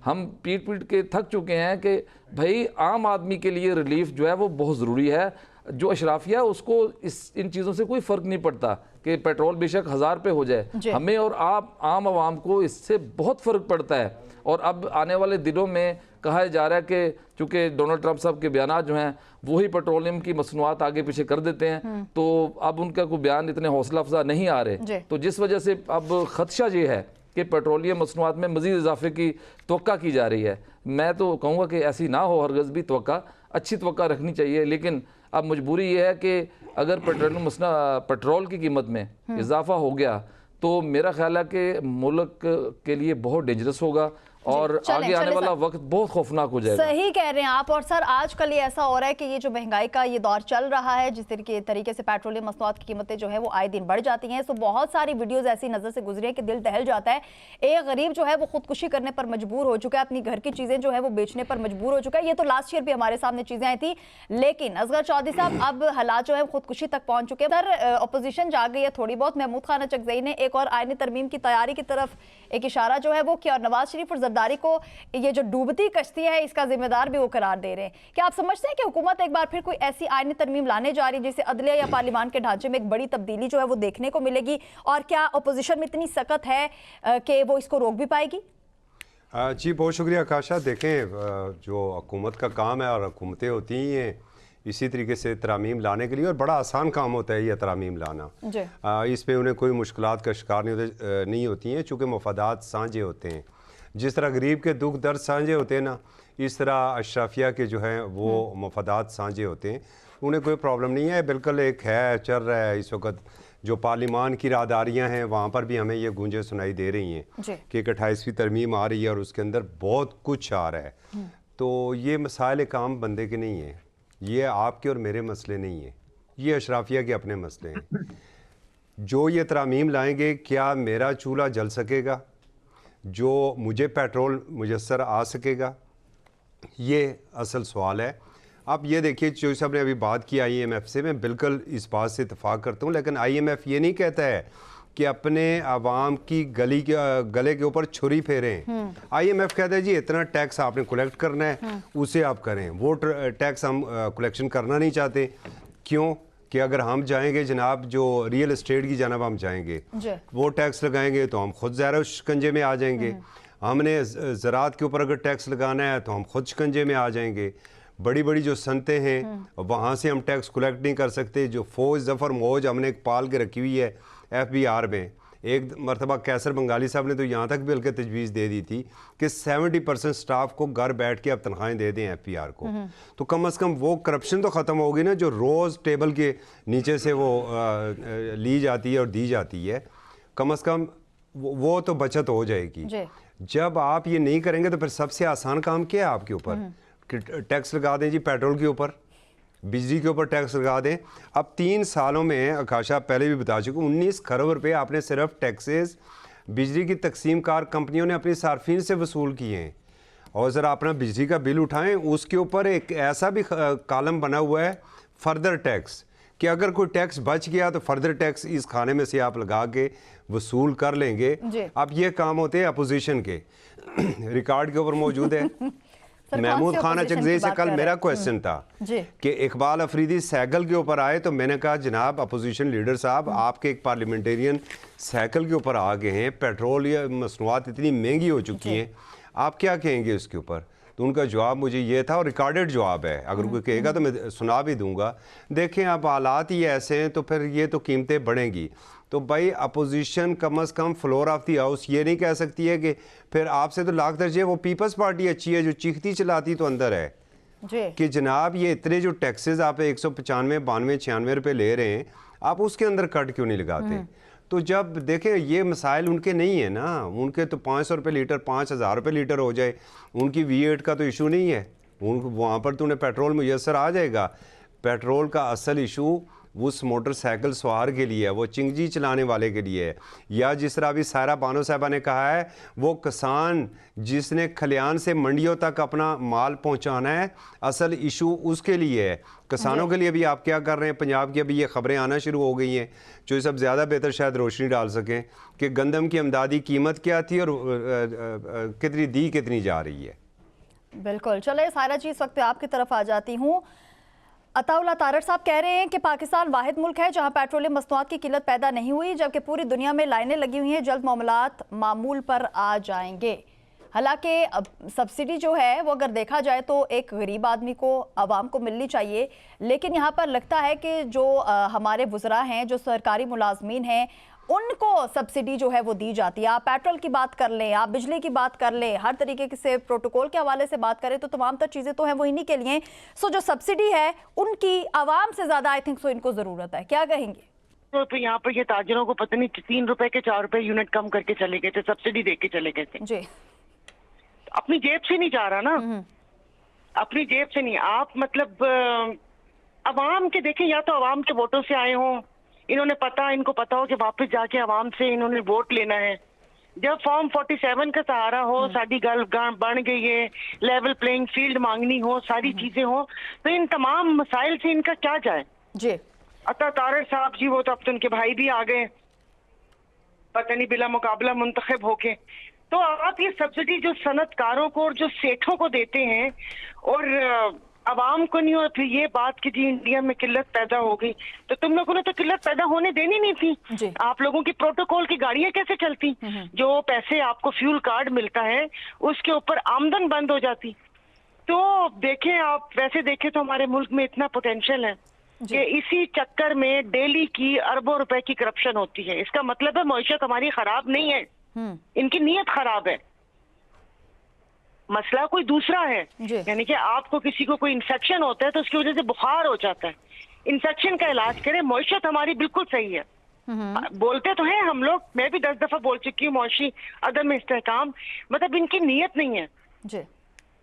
हम पीट पीट के थक चुके हैं कि भाई आम आदमी के लिए रिलीफ जो है वो बहुत ज़रूरी है। जो अशराफिया उसको इन चीज़ों से कोई फ़र्क नहीं पड़ता कि पेट्रोल बेशक 1000 रुपये हो जाए, हमें और आप आम आवाम को इससे बहुत फ़र्क पड़ता है। और अब आने वाले दिनों में कहा जा रहा है कि चूँकि डोनाल्ड ट्रंप साहब के बयान जो हैं वही पेट्रोलियम की मसनूआत आगे पीछे कर देते हैं, तो अब उनका कोई बयान इतने हौसला अफजा नहीं आ रहे, तो जिस वजह से अब ख़दशा ये है कि पेट्रोलियम मसनूआत में मज़ीद इजाफे की तवक्का की जा रही है। मैं तो कहूँगा कि ऐसी ना हो, हरगज़ भी तवक्का, अच्छी तवक्का रखनी चाहिए। लेकिन अब मजबूरी ये है कि अगर पेट्रोल की कीमत में इजाफा हो गया तो मेरा ख्याल है कि मुल्क के लिए बहुत डेंजरस होगा और आगे आने वाला वक्त बहुत खौफनाक हो जाएगा। सही कह रहे हैं आप। और सर आजकल ये ऐसा हो रहा है कि ये जो महंगाई का ये दौर चल रहा है, जिस तरीके से पेट्रोलियम मसनूआत की कीमतें जो है वो आए दिन बढ़ जाती हैं, तो बहुत सारी वीडियोस ऐसी नजर से गुजरी है कि दिल दहल जाता है। एक गरीब जो है वो खुदकुशी करने पर मजबूर हो चुका है, अपनी घर की चीजें जो है वो बेचने पर मजबूर हो चुका है। ये तो लास्ट ईयर भी हमारे सामने चीजें आई थी, लेकिन असगर चौधरी साहब अब हालात जो है खुदकुशी तक पहुंच चुके हैं। सर अपोजिशन जाग गई है थोड़ी बहुत। महमूद खान अचकज़ई ने एक और आईनी तरमीम की तैयारी की तरफ एक इशारा जो है वो किया और नवाज शरीफ और जरदारी को ये जो डूबती कश्ती है इसका जिम्मेदार भी वो करार दे रहे हैं। क्या आप समझते हैं कि हुकूमत एक बार फिर कोई ऐसी आईनी तरमीम लाने जा रही है जिससे अदलिया या पार्लियामान के ढांचे में एक बड़ी तब्दीली जो है वो देखने को मिलेगी, और क्या अपोजिशन में इतनी सख्त है कि वो इसको रोक भी पाएगी? जी बहुत शुक्रिया आकाशा। देखें, जो हुकूमत का काम है और हुकूमतें होती ही हैं इसी तरीके से तरामीम लाने के लिए, और बड़ा आसान काम होता है ये तरामीम लाना। इसमें उन्हें कोई मुश्किलात का शिकार नहीं होती हैं, चूँकि मफादात साझे होते हैं। जिस तरह गरीब के दुख दर्द साझे होते हैं ना, इस तरह अशराफिया के जो हैं वो मफादात साझे होते हैं। उन्हें कोई प्रॉब्लम नहीं है, बिल्कुल एक है चल रहा है इस वक्त। जो पार्लियामान की राहदारियाँ हैं वहाँ पर भी हमें ये गूंजें सुनाई दे रही हैं कि 28वीं तरमीम आ रही है और उसके अंदर बहुत कुछ आ रहा है। तो ये मसाइल एक आम बंदे के नहीं हैं, ये आपके और मेरे मसले नहीं हैं, ये अशराफिया के अपने मसले हैं। जो ये तरामीम लाएंगे, क्या मेरा चूल्हा जल सकेगा, जो मुझे पेट्रोल मुयस्सर आ सकेगा, ये असल सवाल है। आप ये देखिए, चौधरी साहब ने अभी बात की IMF से, मैं बिल्कुल इस बात से इत्तेफाक करता हूँ, लेकिन IMF ये नहीं कहता है कि अपने आवाम की गले के ऊपर छुरी फेरें। IMF कहता है जी इतना टैक्स आपने कलेक्ट करना है, उसे आप करें। वो टैक्स हम कलेक्शन करना नहीं चाहते। क्यों? कि अगर हम जाएंगे जनाब जो रियल एस्टेट की जानब हम जाएंगे, वो टैक्स लगाएंगे तो हम खुद ज़ाहिर शिकंजे में आ जाएंगे। हमने ज़राअत के ऊपर अगर टैक्स लगाना है तो हम खुद शिकंजे में आ जाएंगे। बड़ी बड़ी जो सनतें हैं वहाँ से हम टैक्स कलेक्ट नहीं कर सकते। जो फ़ौज ज़फ़र मौज हमने एक पाल के रखी हुई है FBR में, एक मरतबा कैसर बंगाली साहब ने तो यहाँ तक भी बल्कि तजवीज़ दे दी थी कि 70% स्टाफ को घर बैठ के अब तनख्वाहें दे दें FBR को। तो कम से कम वो करप्शन तो ख़त्म होगी ना जो रोज़ टेबल के नीचे से वो ली जाती है और दी जाती है। कम से कम वो तो बचत हो जाएगी। जब आप ये नहीं करेंगे तो फिर सबसे आसान काम क्या है आपके ऊपर कि टैक्स लगा दें जी पेट्रोल के ऊपर, बिजली के ऊपर टैक्स लगा दें। अब 3 सालों में आकाशा पहले भी बता चुका हूँ 19 खरब रुपए आपने सिर्फ टैक्सेस बिजली की तकसीम कार कंपनियों ने अपनी सार्फिन से वसूल किए हैं। और ज़रा अपना बिजली का बिल उठाएं, उसके ऊपर एक ऐसा भी कॉलम बना हुआ है फर्दर टैक्स कि अगर कोई टैक्स बच गया तो फर्दर टैक्स इस खाने में से आप लगा के वसूल कर लेंगे। अब ये काम होते हैं अपोजिशन के रिकॉर्ड के ऊपर मौजूद है। महमूद खान अचकज़ई से कल मेरा क्वेश्चन था कि इकबाल अफरीदी साइकिल के ऊपर आए, तो मैंने कहा जनाब अपोजिशन लीडर साहब आपके एक पार्लियामेंटेरियन साइकिल के ऊपर आ गए हैं, पेट्रोल या मसनूआत इतनी महंगी हो चुकी हैं, आप क्या कहेंगे उसके ऊपर? तो उनका जवाब मुझे ये था, और रिकॉर्डेड जवाब है, अगर कोई कहेगा तो मैं सुना भी दूंगा। देखें अब हालात ही ऐसे हैं तो फिर ये तो कीमतें बढ़ेंगी। तो भाई अपोजिशन कम अज़ कम फ्लोर ऑफ दी हाउस ये नहीं कह सकती है कि फिर आपसे तो लाख दर्जे वो पीपल्स पार्टी अच्छी है जो चीखती चलाती तो अंदर है कि जनाब ये इतने जो टैक्सेस आप 195, 92, 96 रुपये ले रहे हैं, आप उसके अंदर कट क्यों नहीं लगाते? तो जब देखें ये मसाइल उनके नहीं है ना, उनके तो 500 रुपये लीटर 5000 रुपये लीटर हो जाए, उनकी V8 का तो इशू नहीं है, वहाँ पर तो उन्हें पेट्रोल मुयस्सर आ जाएगा। पेट्रोल का असल इशू उस मोटरसाइकिल सवार के लिए है, वो चिंगजी चलाने वाले के लिए है, या जिस तरह अभी सायरा बानो साहबा ने कहा है वो किसान जिसने खलियान से मंडियों तक अपना माल पहुंचाना है, असल इशू उसके लिए है। किसानों के लिए भी आप क्या कर रहे हैं? पंजाब की अभी ये खबरें आना शुरू हो गई हैं जो सब ज़्यादा बेहतर शायद रोशनी डाल सकें कि गंदम की अमदादी कीमत क्या थी और कितनी जा रही है। बिल्कुल, चले सारा चीज़ वक्त आपकी तरफ आ जाती हूँ। अताउल्ला तारड़ साहब कह रहे हैं कि पाकिस्तान वाहिद मुल्क है जहां पेट्रोलियम मसनूआत की किल्लत पैदा नहीं हुई, जबकि पूरी दुनिया में लाइनें लगी हुई हैं, जल्द मामलात मामूल पर आ जाएंगे। हालांकि अब सब्सिडी जो है वो अगर देखा जाए तो एक गरीब आदमी को, आवाम को मिलनी चाहिए, लेकिन यहाँ पर लगता है कि जो हमारे वुज़रा हैं, जो सरकारी मुलाजमीन हैं, उनको सब्सिडी जो है वो दी जाती है। आप पेट्रोल की बात कर लें, आप बिजली की बात कर लें, हर तरीके से प्रोटोकॉल के हवाले से बात करें तो तमाम तर चीज़ें तो हैं वो इन्हीं के लिए। सो जो सब्सिडी है उनकी आवाम से ज़्यादा आई थिंक सो इनको ज़रूरत है। क्या कहेंगे? तो यहाँ पर ये ताजरों को पता नहीं 3 रुपए के 4 रुपए यूनिट कम करके चले गए थे, सब्सिडी दे के चले गए थे। जी, अपनी जेब से नहीं जा रहा ना, अपनी जेब से नहीं। आप मतलब अवाम के देखें, या तो अवाम के वोटों से आए हों, इनको पता हो कि वापस जाके अवाम से इन्होंने वोट लेना है। जब फॉर्म 47 का सहारा हो, साड़ी गल बन गई है, लेवल प्लेइंग फील्ड मांगनी हो, सारी चीजें हो, तो इन तमाम मसाइल से इनका क्या जाए। जी, अता तारड़ साहब जी, वो तो अब तो उनके भाई भी आ गए, पता नहीं बिला मुकाबला मुंतखब होके। तो आप ये सब्सिडी जो सनतकारों को और जो सेठों को देते हैं और अवाम को नहीं, और फिर ये बात कि जी इंडिया में किल्लत पैदा हो गई, तो तुम लोगों ने तो किल्लत पैदा होने देनी नहीं थी। आप लोगों की प्रोटोकॉल की गाड़ियां कैसे चलती? जो पैसे आपको फ्यूल कार्ड मिलता है उसके ऊपर आमदन बंद हो जाती। तो देखें, आप वैसे देखें तो हमारे मुल्क में इतना पोटेंशियल है कि इसी चक्कर में डेली की अरबों रुपए की करप्शन होती है। इसका मतलब है मईशत हमारी खराब नहीं है, इनकी नीयत खराब है, मसला कोई दूसरा है। यानी कि आपको किसी को कोई इन्फेक्शन होता है तो उसकी वजह से बुखार हो जाता है, इन्फेक्शन का इलाज करें। मईशत हमारी बिल्कुल सही है, बोलते तो हैं हम लोग, मैं भी 10 दफा बोल चुकी हूँ, मौशी अदम इस्तेहकाम, मतलब इनकी नीयत नहीं है जी।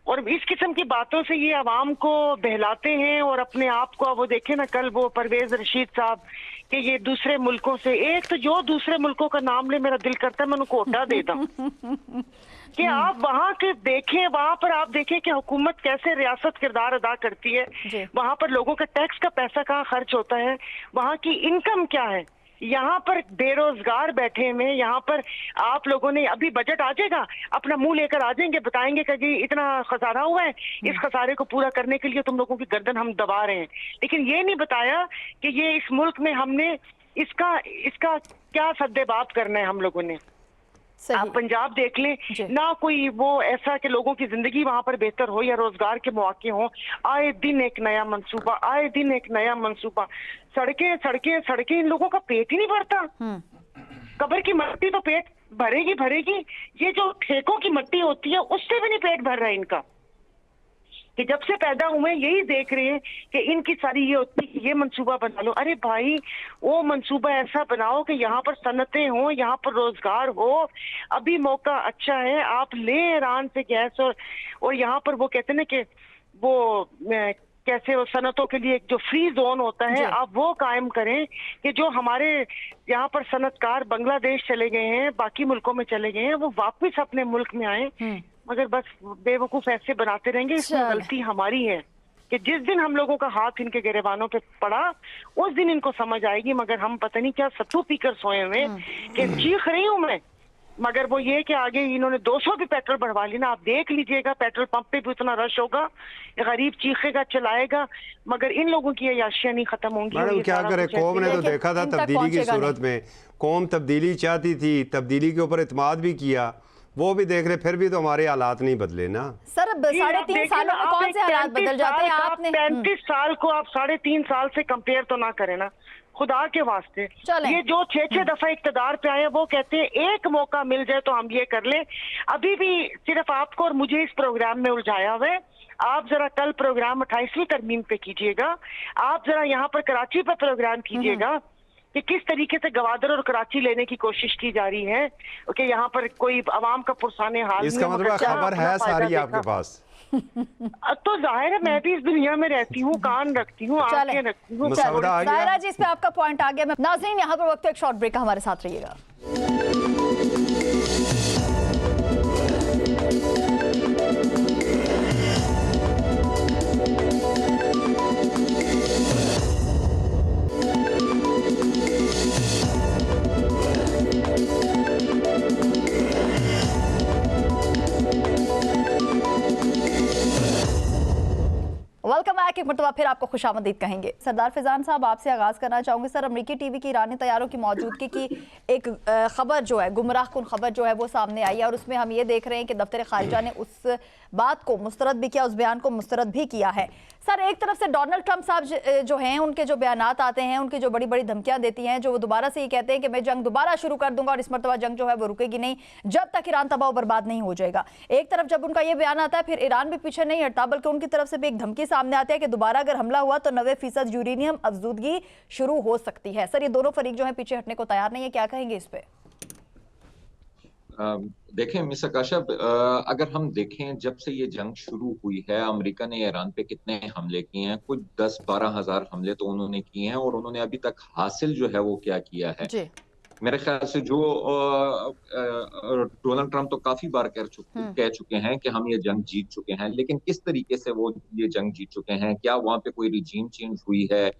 और इस किस्म की बातों से ये आवाम को बहलाते हैं और अपने आप को, वो देखे ना कल वो परवेज रशीद साहब कि ये दूसरे मुल्कों से, एक तो जो दूसरे मुल्कों का नाम ले मेरा दिल करता है मैं उनको उठा देता हूँ कि आप वहाँ के देखें, वहाँ पर आप देखें कि हुकूमत कैसे रियासत किरदार अदा करती है, वहाँ पर लोगों का टैक्स का पैसा कहाँ खर्च होता है, वहाँ की इनकम क्या है। यहाँ पर बेरोजगार बैठे हुए, यहाँ पर आप लोगों ने, अभी बजट आ जाएगा, अपना मुंह लेकर आ जाएंगे, बताएंगे कि जी इतना खसारा हुआ है, इस खसारे को पूरा करने के लिए तुम लोगोों की गर्दन हम दबा रहे हैं। लेकिन ये नहीं बताया कि ये इस मुल्क में हमने इसका क्या सद्देबाब करना है हम लोगों ने। आप पंजाब देख लें ना, कोई वो ऐसा कि लोगों की जिंदगी वहां पर बेहतर हो या रोजगार के मौके हो, आए दिन एक नया मंसूबा, आए दिन एक नया मंसूबा। सड़कें सड़कें सड़कें, इन लोगों का पेट ही नहीं भरता। कब्र की मट्टी तो पेट भरेगी, ये जो ठेकों की मट्टी होती है उससे भी नहीं पेट भर रहा है इनका। कि जब से पैदा हुए यही देख रहे हैं कि इनकी सारी ये होती है, ये मंसूबा बना लो। अरे भाई, वो मंसूबा ऐसा बनाओ कि यहाँ पर सनतें हो, यहाँ पर रोजगार हो। अभी मौका अच्छा है, आप ले ईरान से गैस, और यहाँ पर वो कहते हैं ना कि वो कैसे वो सनतों के लिए जो फ्री जोन होता है, आप वो कायम करें कि जो हमारे यहाँ पर सनतकार बांग्लादेश चले गए हैं, बाकी मुल्कों में चले गए हैं, वो वापस अपने मुल्क में आए। मगर बस बेवकूफ ऐसे बनाते रहेंगे। इसमें गलती हमारी है कि जिस दिन हम लोगों का हाथ इनके गिरेबानों पे पड़ा उस दिन इनको समझ आएगी। मगर हम पता नहीं क्या सत्तू पीकर सोए हुए कि चीख रही हूं मैं, मगर वो ये कि आगे इन्होंने 200 भी पेट्रोल बढ़वा ली ना, आप देख लीजिएगा पेट्रोल पंप पे भी उतना रश होगा, गरीब चीखेगा चलाएगा, मगर इन लोगों की अयाशियां नहीं खत्म होंगी। मैडम क्या करे, कौम ने तो देखा था तब्दीली की सूरत में, कौम तब्दीली चाहती थी, तब्दीली के ऊपर इत्मीनान भी किया, वो भी देख रहे, फिर भी तो हमारे हालात नहीं बदले ना। सर 3.5 सालों में कौन से हालात बदल जाते हैं? आपने 35 साल को आप 3.5 साल से कंपेयर तो ना करें ना, खुदा के वास्ते। ये जो 6 दफा इक्तदार पे आए वो कहते हैं एक मौका मिल जाए तो हम ये कर ले। अभी भी सिर्फ आपको और मुझे इस प्रोग्राम में उलझाया हुआ है। आप जरा कल प्रोग्राम 28वीं तरमीम पे कीजिएगा, आप जरा यहाँ पर कराची पर प्रोग्राम कीजिएगा कि किस तरीके से गवादर और कराची लेने की कोशिश की जा रही है कि यहाँ पर कोई अवाम का पुरसाने हाल। इसका मतलब खबर है सारी आपके पास? तो जाहिर है मैं भी इस दुनिया में रहती हूँ, कान रखती हूँ, आंखें रखती हूँ। मुसावरा आ गया। सायरा जी, इस पे आपका पॉइंट आ गया। नाज़रीन, यहाँ पर वक्त एक शॉर्ट ब्रेक का, हमारे साथ रहिएगा। Welcome back. एक मरतबा फिर आपको खुशामदीद कहेंगे। सरदार फैजान साहब, आपसे आगाज़ करना चाहूँगी। सर, अमरीकी टीवी की ईरानी तैयारों की मौजूदगी की एक खबर जो है, गुमराह कुन खबर जो है वो सामने आई है, और उसमें हम ये देख रहे हैं कि दफ्तर खारिजा ने उस बात को मुस्तरद भी किया, उस बयान को मुस्तरद भी किया है। सर, एक तरफ से डोनाल्ड ट्रंप साहब जो हैं, उनके जो बयानात आते हैं, उनकी जो बड़ी बड़ी धमकियां देती हैं, जो वो दोबारा से ये कहते हैं कि मैं जंग दोबारा शुरू कर दूंगा और इस मरतबा जंग जो है वो रुकेगी नहीं जब तक ईरान तबाह बर्बाद नहीं हो जाएगा। एक तरफ जब उनका ये बयान आता है, फिर ईरान भी पीछे नहीं हटता, बल्कि उनकी तरफ से भी एक धमकी सामने आती है कि दोबारा अगर हमला हुआ तो 90% यूरेनियम अफजूदगी शुरू हो सकती है। सर, ये दोनों फरीक जो है पीछे हटने को तैयार नहीं है, क्या कहेंगे इस पे? देखें मिस आकाशा, अगर हम देखें जब से ये जंग शुरू हुई है, अमेरिका ने ईरान पे कितने हमले किए हैं? कुछ 10-12 हजार हमले तो उन्होंने किए हैं, और उन्होंने अभी तक हासिल जो है वो क्या किया है? जी। मेरे ख्याल से जो डोनाल्ड ट्रंप तो काफी बार कह चुके हैं कि हम ये जंग जीत चुके हैं, लेकिन किस तरीके से वो ये जंग जीत चुके हैं? क्या वहां पे कोई रिजीम चेंज हुई है?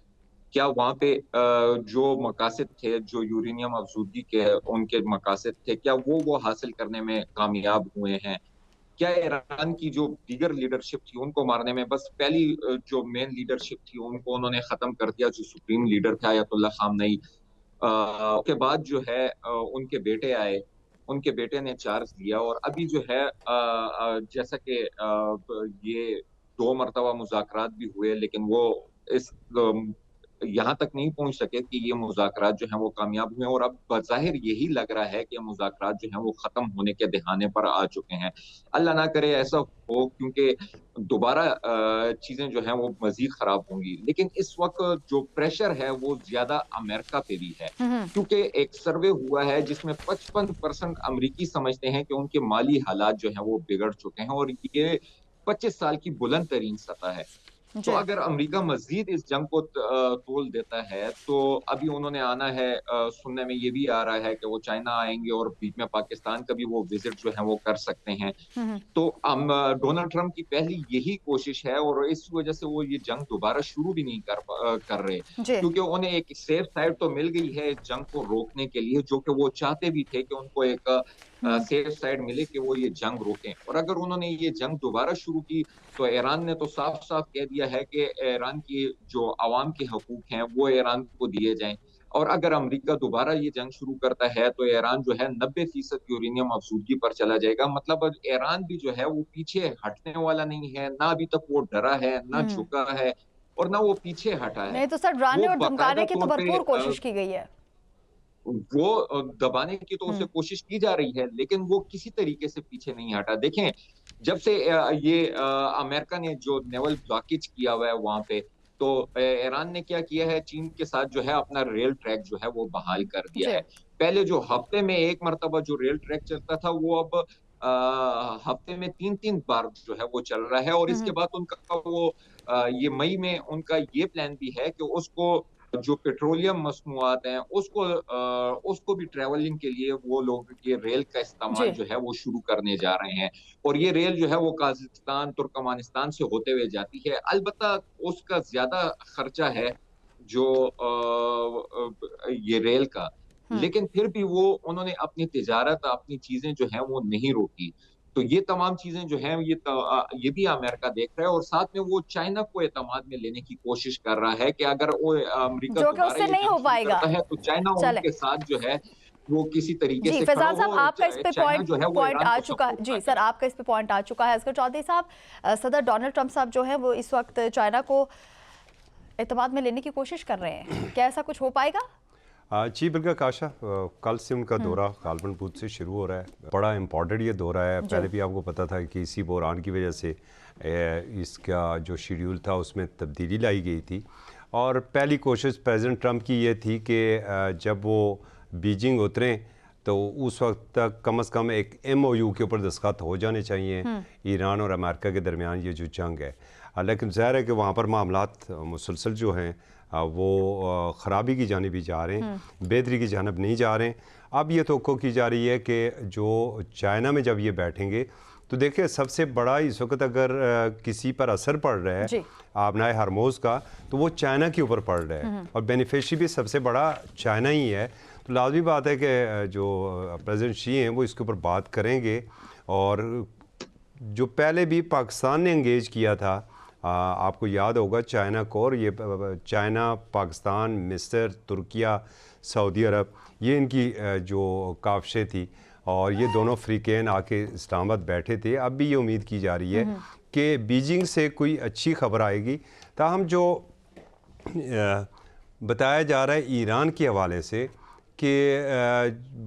क्या वहां पे जो मकासद थे, जो यूरेनियम अफजूदगी के उनके मकासद थे, क्या वो हासिल करने में कामयाब हुए हैं? क्या ईरान की जो दीगर लीडरशिप थी उनको मारने में, बस पहली जो मेन लीडरशिप थी उनको उन्होंने खत्म कर दिया, जो सुप्रीम लीडर थे अयतुल्ला खामनेई, उसके बाद जो है उनके बेटे आए, उनके बेटे ने चार्ज लिया, और अभी जो है जैसा कि ये 2 मरतबा मुज़ाकरात भी हुए, लेकिन वो इस यहाँ तक नहीं पहुंच सके कि ये मुज़ाकरात जो हैं वो कामयाब हुए, और अब बज़ाहिर यही लग रहा है कि मुज़ाकरात जो हैं वो ख़त्म होने के दहाने पर आ चुके हैं। अल्लाह ना करे ऐसा हो, क्योंकि दोबारा चीज़ें जो हैं वो मज़ीद ख़राब होंगी। लेकिन इस वक़्त जो प्रेशर है वो ज़्यादा अमेरिका पे भी है, क्योंकि एक सर्वे हुआ है जिसमें 55% अमरीकी समझते हैं कि उनके माली हालात जो हैं वो बिगड़ चुके हैं, और ये 25 साल की बुलंद तरीन सतह है। तो अगर अमेरिका मजीद इस जंग को तोल देता है, तो अभी उन्होंने आना है, सुनने में ये भी आ रहा है कि वो चाइना आएंगे और बीच में पाकिस्तान का भी वो विजिट जो है वो कर सकते हैं। तो डोनाल्ड ट्रंप की पहली यही कोशिश है, और इस वजह से वो ये जंग दोबारा शुरू भी नहीं कर रहे, क्योंकि उन्हें एक सेफ साइड तो मिल गई है जंग को रोकने के लिए, जो कि वो चाहते भी थे कि उनको एक सेफ साइड मिले कि वो ये जंग रोकें। और अगर उन्होंने ये जंग दोबारा शुरू की, तो ईरान ने तो साफ साफ कह दिया है कि ईरान की जो आवाम के हकूक हैं वो ईरान को दिए जाएं। और अगर अमेरिका दोबारा ये जंग शुरू करता है, तो ईरान जो है 90% यूरेनियम अफजूदगी पर चला जाएगा। मतलब ईरान भी जो है वो पीछे हटने वाला नहीं है, ना अभी तक वो डरा है, ना झुका है, और ना वो पीछे हटा है। नहीं तो सर, डराने और धमकाने की तो भरपूर कोशिश की गई है, वो दबाने की तो उसे कोशिश की जा रही है, लेकिन वो किसी तरीके से पीछे नहीं हटा। देखें, जब से ये अमेरिका ने जो नेवल ब्लॉकेज किया हुआ है वहां पे, तो ईरान ने क्या किया है, चीन के साथ जो है अपना रेल ट्रैक जो है वो बहाल कर दिया है। पहले जो हफ्ते में एक मरतबा जो रेल ट्रैक चलता था, वो अब हफ्ते में 3-3 बार जो है वो चल रहा है। और इसके बाद उनका वो ये मई में उनका ये प्लान भी है कि उसको जो पेट्रोलियम मसनूआत हैं उसको भी ट्रेवलिंग के लिए वो लोग ये रेल का इस्तेमाल जो है वो शुरू करने जा रहे हैं। और ये रेल जो है वो काज़ाकिस्तान, तुर्कमानिस्तान से होते हुए जाती है। अलबत्ता उसका ज्यादा खर्चा है जो ये रेल का, लेकिन फिर भी वो उन्होंने अपनी तिजारत, अपनी चीजें जो है वो नहीं रोकी। तो ये तमाम चीजें जो हैं ये भी अमेरिका देख रहा है, और साथ में वो चाइना को एतमाद में लेने की कोशिश कर रहा है कि अगर वो अमेरिका दोबारा ये नहीं हो पाएगा है, तो चाइना उनके साथ जो है वो किसी तरीके से फैजान साहब, आपका इस पे पॉइंट आ चुका है। जी सर, आपका इस पे पॉइंट आ चुका है। असगर चौधरी साहब, सदर डोनाल्ड ट्रंप साहब जो है वो इस वक्त चाइना को एतमाद में लेने की कोशिश कर रहे हैं, क्या ऐसा कुछ हो पाएगा? जी बिल्कुल काशा, कल से उनका दौरा काल्बन बूथ से शुरू हो रहा है। बड़ा इम्पॉर्टेंट ये दौरा है। पहले भी आपको पता था कि इसी बहरान की वजह से इसका जो शेड्यूल था उसमें तब्दीली लाई गई थी। और पहली कोशिश प्रेसिडेंट ट्रंप की ये थी कि जब वो बीजिंग उतरें तो उस वक्त तक कम से कम एक MOU के ऊपर दस्तखत हो जाने चाहिए ईरान और अमेरिका के दरमियान ये जो जंग है। लेकिन ज़ाहिर है कि वहाँ पर मामलात मुसलसल जो हैं वो ख़राबी की जानिब ही जा रहे हैं, बेहतरी की जानिब नहीं जा रहे हैं। अब ये तवक्को की जा रही है कि जो चाइना में जब ये बैठेंगे तो देखिए सबसे बड़ा इस वक्त अगर किसी पर असर पड़ रहा है आबनाए हरमोज़ का तो वो चाइना के ऊपर पड़ रहा है और बेनिफिशियरी भी सबसे बड़ा चाइना ही है। तो लाजमी बात है कि जो प्रेसिडेंट शी हैं वो इसके ऊपर बात करेंगे। और जो पहले भी पाकिस्तान ने एंगेज किया था, आपको याद होगा चाइना को, और ये चाइना, पाकिस्तान, मिस्र, तुर्किया, सऊदी अरब, ये इनकी जो काविशें थी और ये दोनों फ्रीकेन आके इस्लामाबाद बैठे थे। अब भी ये उम्मीद की जा रही है कि बीजिंग से कोई अच्छी खबर आएगी। ताहम जो बताया जा रहा है ईरान के हवाले से कि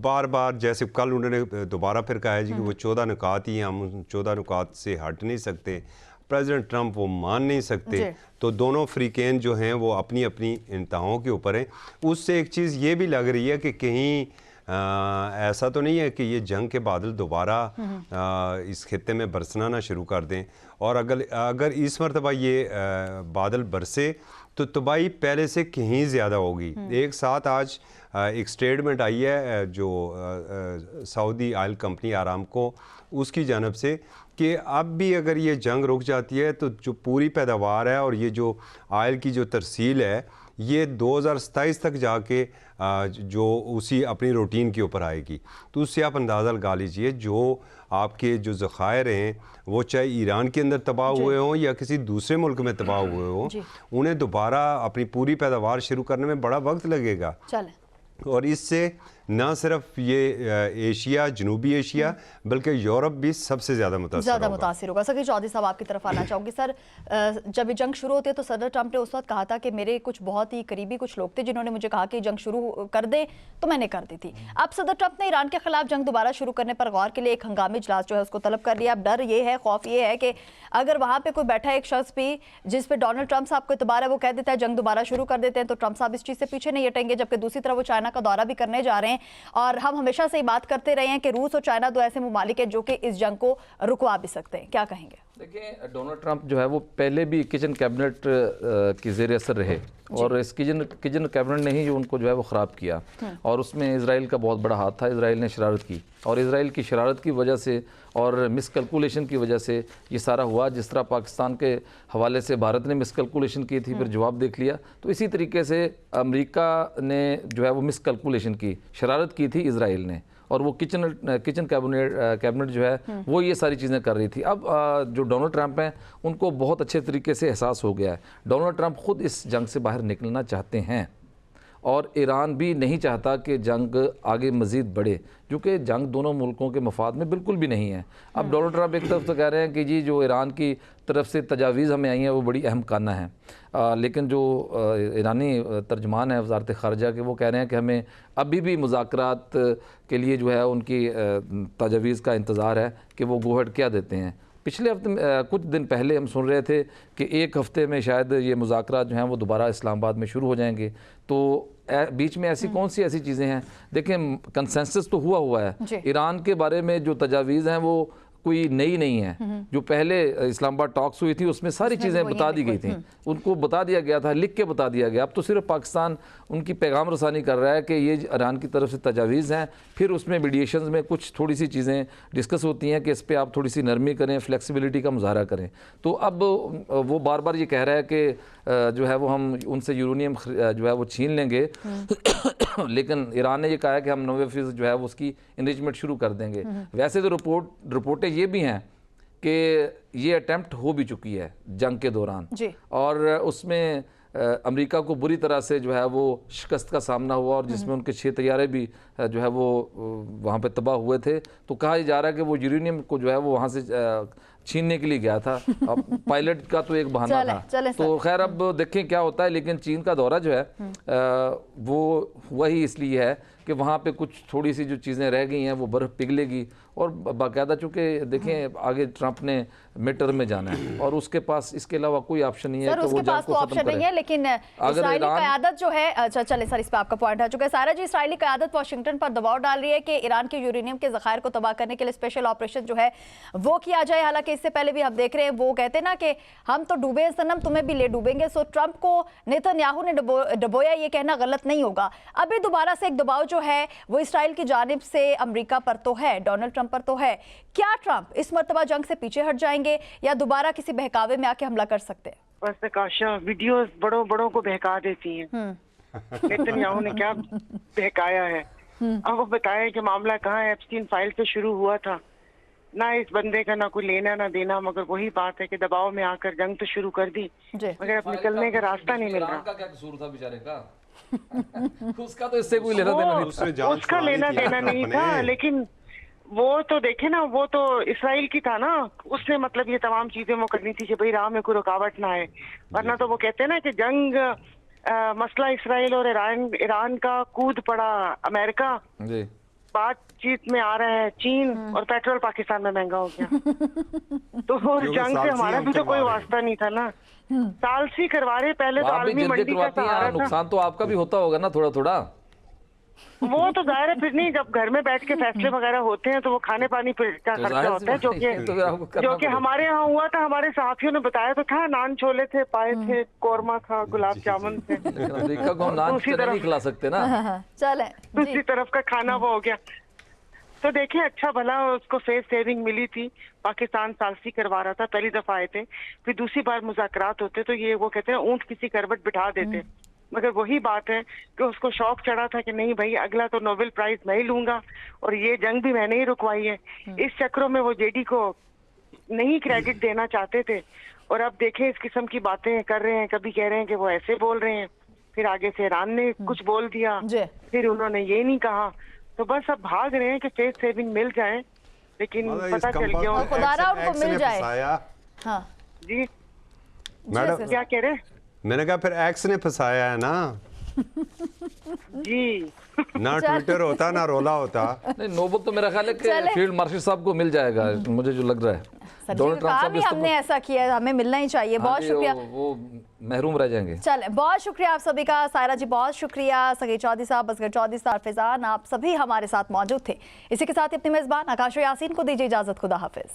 बार बार जैसे कल उन्होंने दोबारा फिर कहा है जी कि वो 14 नुकात ही हैं, हम उन 14 नुकात से हट नहीं सकते, प्रेसिडेंट ट्रंप वो मान नहीं सकते। तो दोनों फ्रीकेन जो हैं वो अपनी अपनी इंतहाओं के ऊपर हैं। उससे एक चीज़ ये भी लग रही है कि कहीं ऐसा तो नहीं है कि ये जंग के बादल दोबारा इस खित्ते में बरसना ना शुरू कर दें। और अगर इस मरतबा ये बादल बरसे तो तबाही पहले से कहीं ज़्यादा होगी। एक साथ आज एक स्टेटमेंट आई है जो सऊदी ऑयल कंपनी आरामको उसकी जानब से कि अब भी अगर ये जंग रुक जाती है तो जो पूरी पैदावार है और ये जो ऑयल की जो तरसील है ये 2027 तक जाके जो उसी अपनी रूटीन के ऊपर आएगी। तो उससे आप अंदाज़ा लगा लीजिए जो आपके जो ज़खायर हैं वो चाहे ईरान के अंदर तबाह हुए हों या किसी दूसरे मुल्क में तबाह हुए हों, उन्हें दोबारा अपनी पूरी पैदावार शुरू करने में बड़ा वक्त लगेगा। और इससे ना सिर्फ ये एशिया, जनूबी एशिया, बल्कि यूरोप भी सबसे ज़्यादा मुतासिर होगा। सकी चौधरी साहब आपकी तरफ आना चाहूँगी। सर, जब ये जंग शुरू होती है तो सदर ट्रंप ने उस वक्त कहा था कि मेरे कुछ बहुत ही करीबी कुछ लोग थे जिन्होंने मुझे कहा कि जंग शुरू कर दे, तो मैंने कर दी थी। अब सदर ट्रंप ने ईरान के खिलाफ जंग दोबारा शुरू करने पर गौर के लिए एक हंगामी इजलास जो है उसको तलब कर लिया। अब डर ये है, खौफ ये है कि अगर वहाँ पर कोई बैठा एक शख्स भी जिस पर डोनाल्ड ट्रंप साहब को इतबार है वो कह देता है जंग दोबारा शुरू कर देते हैं तो ट्रंप साहब इस चीज़ से पीछे नहीं हटेंगे। जबकि दूसरी तरफ वो चाइना का दौरा भी करने जा रहे हैं और हम हमेशा से ही बात करते रहे हैं कि रूस और चाइना दो ऐसे ममालिक हैं जो कि इस जंग को रुकवा भी सकते हैं। क्या कहेंगे? देखिए, डोनाल्ड ट्रंप जो है वो पहले भी किचन कैबिनेट की ज़ेर असर रहे और इस किचन कैबिनेट ने ही जो उनको जो है वो ख़राब किया और उसमें इजराइल का बहुत बड़ा हाथ था। इजराइल ने शरारत की और इजराइल की शरारत की वजह से और मिसकैलकुलेशन की वजह से ये सारा हुआ। जिस तरह पाकिस्तान के हवाले से भारत ने मिसकैलकुलेशन की थी, फिर जवाब देख लिया, तो इसी तरीके से अमेरिका ने जो है वो मिसकैलकुलेशन की, शरारत की थी इजराइल ने, और वो किचन कैबिनेट जो है वो ये सारी चीज़ें कर रही थी। अब जो डोनाल्ड ट्रंप हैं उनको बहुत अच्छे तरीके से एहसास हो गया है। डोनाल्ड ट्रंप खुद इस जंग से बाहर निकलना चाहते हैं और ईरान भी नहीं चाहता कि जंग आगे मज़ीद बढ़े, क्योंकि जंग दोनों मुल्कों के मफाद में बिल्कुल भी नहीं है। अब डोनाल्ड ट्रंप एक तरफ तो कह रहे हैं कि जी जो ईरान की तरफ से तजावीज़ हमें आई हैं वो बड़ी अहम काना है, लेकिन जो ईरानी तर्जमान है वज़ारत ख़ारजा के, वो कह रहे हैं कि हमें अभी भी मुज़ाकरात के लिए जो है उनकी तजावीज़ का इंतज़ार है कि वो गोहट क्या देते हैं। पिछले हफ्ते कुछ दिन पहले हम सुन रहे थे कि एक हफ़्ते में शायद ये मुज़ाकरात जो हैं वो दोबारा इस्लामाबाद में शुरू हो जाएंगे। तो बीच में ऐसी कौन सी ऐसी चीज़ें हैं? देखें, कंसेंसस तो हुआ है। ईरान के बारे में जो तजावीज़ हैं वो कोई नई नहीं है। जो पहले इस्लामाबाद टॉक्स हुई थी उसमें सारी चीज़ें बता दी गई थी, उनको बता दिया गया था, लिख के बता दिया गया। अब तो सिर्फ पाकिस्तान उनकी पैगाम रसानी कर रहा है कि ये ईरान की तरफ से तजावीज़ हैं, फिर उसमें मीडिएशंस में कुछ थोड़ी सी चीज़ें डिस्कस होती हैं कि इस पर आप थोड़ी सी नरमी करें, फ्लेक्सिबिलिटी का मुजाहरा करें। तो अब वो बार बार ये कह रहा है कि जो है वो हम उनसे यूरेनियम जो है वो छीन लेंगे लेकिन ईरान ने ये कहा है कि हम 90% जो है वो उसकी इनरिचमेंट शुरू कर देंगे। वैसे तो रिपोर्टें ये भी हैं कि ये अटैम्प्ट हो भी चुकी है जंग के दौरान और उसमें अमेरिका को बुरी तरह से जो है वो शिकस्त का सामना हुआ और जिसमें उनके 6 तैयारे भी जो है वो वहाँ पे तबाह हुए थे। तो कहा जा रहा है कि वो यूरेनियम को जो है वो वहाँ से छीनने के लिए गया था। अब पायलट का तो एक बहाना था। तो खैर अब देखें क्या होता है, लेकिन चीन का दौरा जो है वो वही इसलिए है कि वहाँ पे कुछ थोड़ी सी जो चीज़ें रह गई हैं वो बर्फ़ पिघलेगी और बाकायदा चूंकि देखें आगे ट्रंप ने मिड टर्म में जाना है और उसके पास इसके अलावा कोई ऑप्शन नहीं है सर, कि वो उसके पास जंग को तो खत्म ऑप्शन नहीं करे। है, लेकिन इस्राएली क़यादत जो है, अच्छा चले सर, इस पे आपका पॉइंट आ चुका है। सारा जी, इस्राएली क़यादत वाशिंगटन पर दबाव डाल रही है कि ईरान के यूरेनियम के ज़खायर को तबाह करने के लिए स्पेशल ऑपरेशन जो है वो किया जाए। हालांकि इससे पहले भी हम देख रहे हैं, वो कहते हैं ना कि हम तो डूबे हैं सनम, तुम्हें भी ले डूबेंगे। सो ट्रंप को नेतन्याहू ने डुबोया, ये कहना गलत नहीं होगा। अभी दोबारा से एक दबाव जो है वो इसराइल की जानिब से अमेरिका पर तो है, डोनाल्ड ट्रंप पर तो है। क्या ट्रंप इस मर्तबा जंग से पीछे हट जाएंगे या दोबारा किसी बहकावे में आके हमला कर सकते हैं? बस काशा वीडियोस बड़ों को बहका देती हैं। नेतन्याहू ने क्या बहकाया है? अब वो बताया कि मामला कहाँ है, एप्स्टीन फाइल पे शुरू हुआ था ना, इस बंदे का ना कोई लेना ना देना, मगर वही बात है कि दबाव में आकर जंग तो शुरू कर दी, मगर अब निकलने का रास्ता नहीं मिल रहा। का क्या कसूर था बेचारे का? उसका तो इससे कोई लेना देना नहीं था। उसका लेना देना नहीं था, लेकिन वो तो देखे ना, वो तो इसराइल की था ना, उसने मतलब ये तमाम चीजें वो करनी थी कि भाई राह में कोई रुकावट ना आए, वरना तो वो कहते हैं ना कि जंग मसला इसराइल और ईरान का कूद पड़ा अमेरिका, जी बातचीत में आ रहा है चीन, और पेट्रोल पाकिस्तान में महंगा हो गया। तो वो जंग से हमारा भी तो कोई वास्ता नहीं था ना। सालसी करवा रहे पहले तो आलमी मंडी का सहारा था। नुकसान तो आपका भी होता होगा ना थोड़ा थोड़ा। वो तो जाहिर है, फिर नहीं, जब घर में बैठ के फैसले वगैरह होते हैं तो वो खाने पानी का खर्चा होता है, जो कि हमारे यहाँ हुआ था। हमारे साथियों ने बताया तो था, नान छोले थे, पाए थे, कोरमा था, गुलाब जामुन थे। अमेरिका को हम नान नहीं खिला सकते ना। चले दूसरी तरफ का खाना वो हो गया। तो देखें, अच्छा भला उसको फेस सेविंग मिली थी। पाकिस्तान सालसी करवा रहा था, पहली दफा आए थे, फिर दूसरी बार मुज़ाकरात होते तो ये वो कहते हैं ऊंट किसी करवट बिठा देते। मगर वही बात है कि उसको शौक चढ़ा था कि नहीं भाई, अगला तो नोबेल प्राइज मैं ही लूंगा और ये जंग भी मैंने ही रुकवाई है। इस चक्रों में वो जेडी को नहीं क्रेडिट देना चाहते थे, और अब देखें इस किस्म की बातें कर रहे हैं। कभी कह रहे हैं कि वो ऐसे बोल रहे हैं, फिर आगे से ईरान ने कुछ बोल दिया, फिर उन्होंने ये नहीं कहा। तो बस अब भाग रहे हैं कि फेस सेविंग मिल जाए, लेकिन पता चल गया खुदारा उनको मिल जाए। हाँ जी मैडम, क्या कह रहे हैं? मैंने कहा फिर एक्स ने फंसाया है ना जी। ना ट्विटर होता ना रोला होता। नहीं, नोबल तो मेरा ख्याल है कि फील्ड मार्शल साहब को मिल जाएगा, मुझे जो लग रहा है। डोनाल्ड ट्रंप भी हमने ऐसा किया है, हमें मिलना ही चाहिए। बहुत शुक्रिया। वो महरूम रह जाएंगे। चले, बहुत शुक्रिया आप सभी का। सायरा जी बहुत शुक्रिया, सगीर चौधरी साहब, असगर चौधरी साहब, फिजान, आप सभी हमारे साथ मौजूद थे। इसी के साथ अपनी मेजबान आकाश यासीन को दीजिए इजाजत। खुदा हाफिज।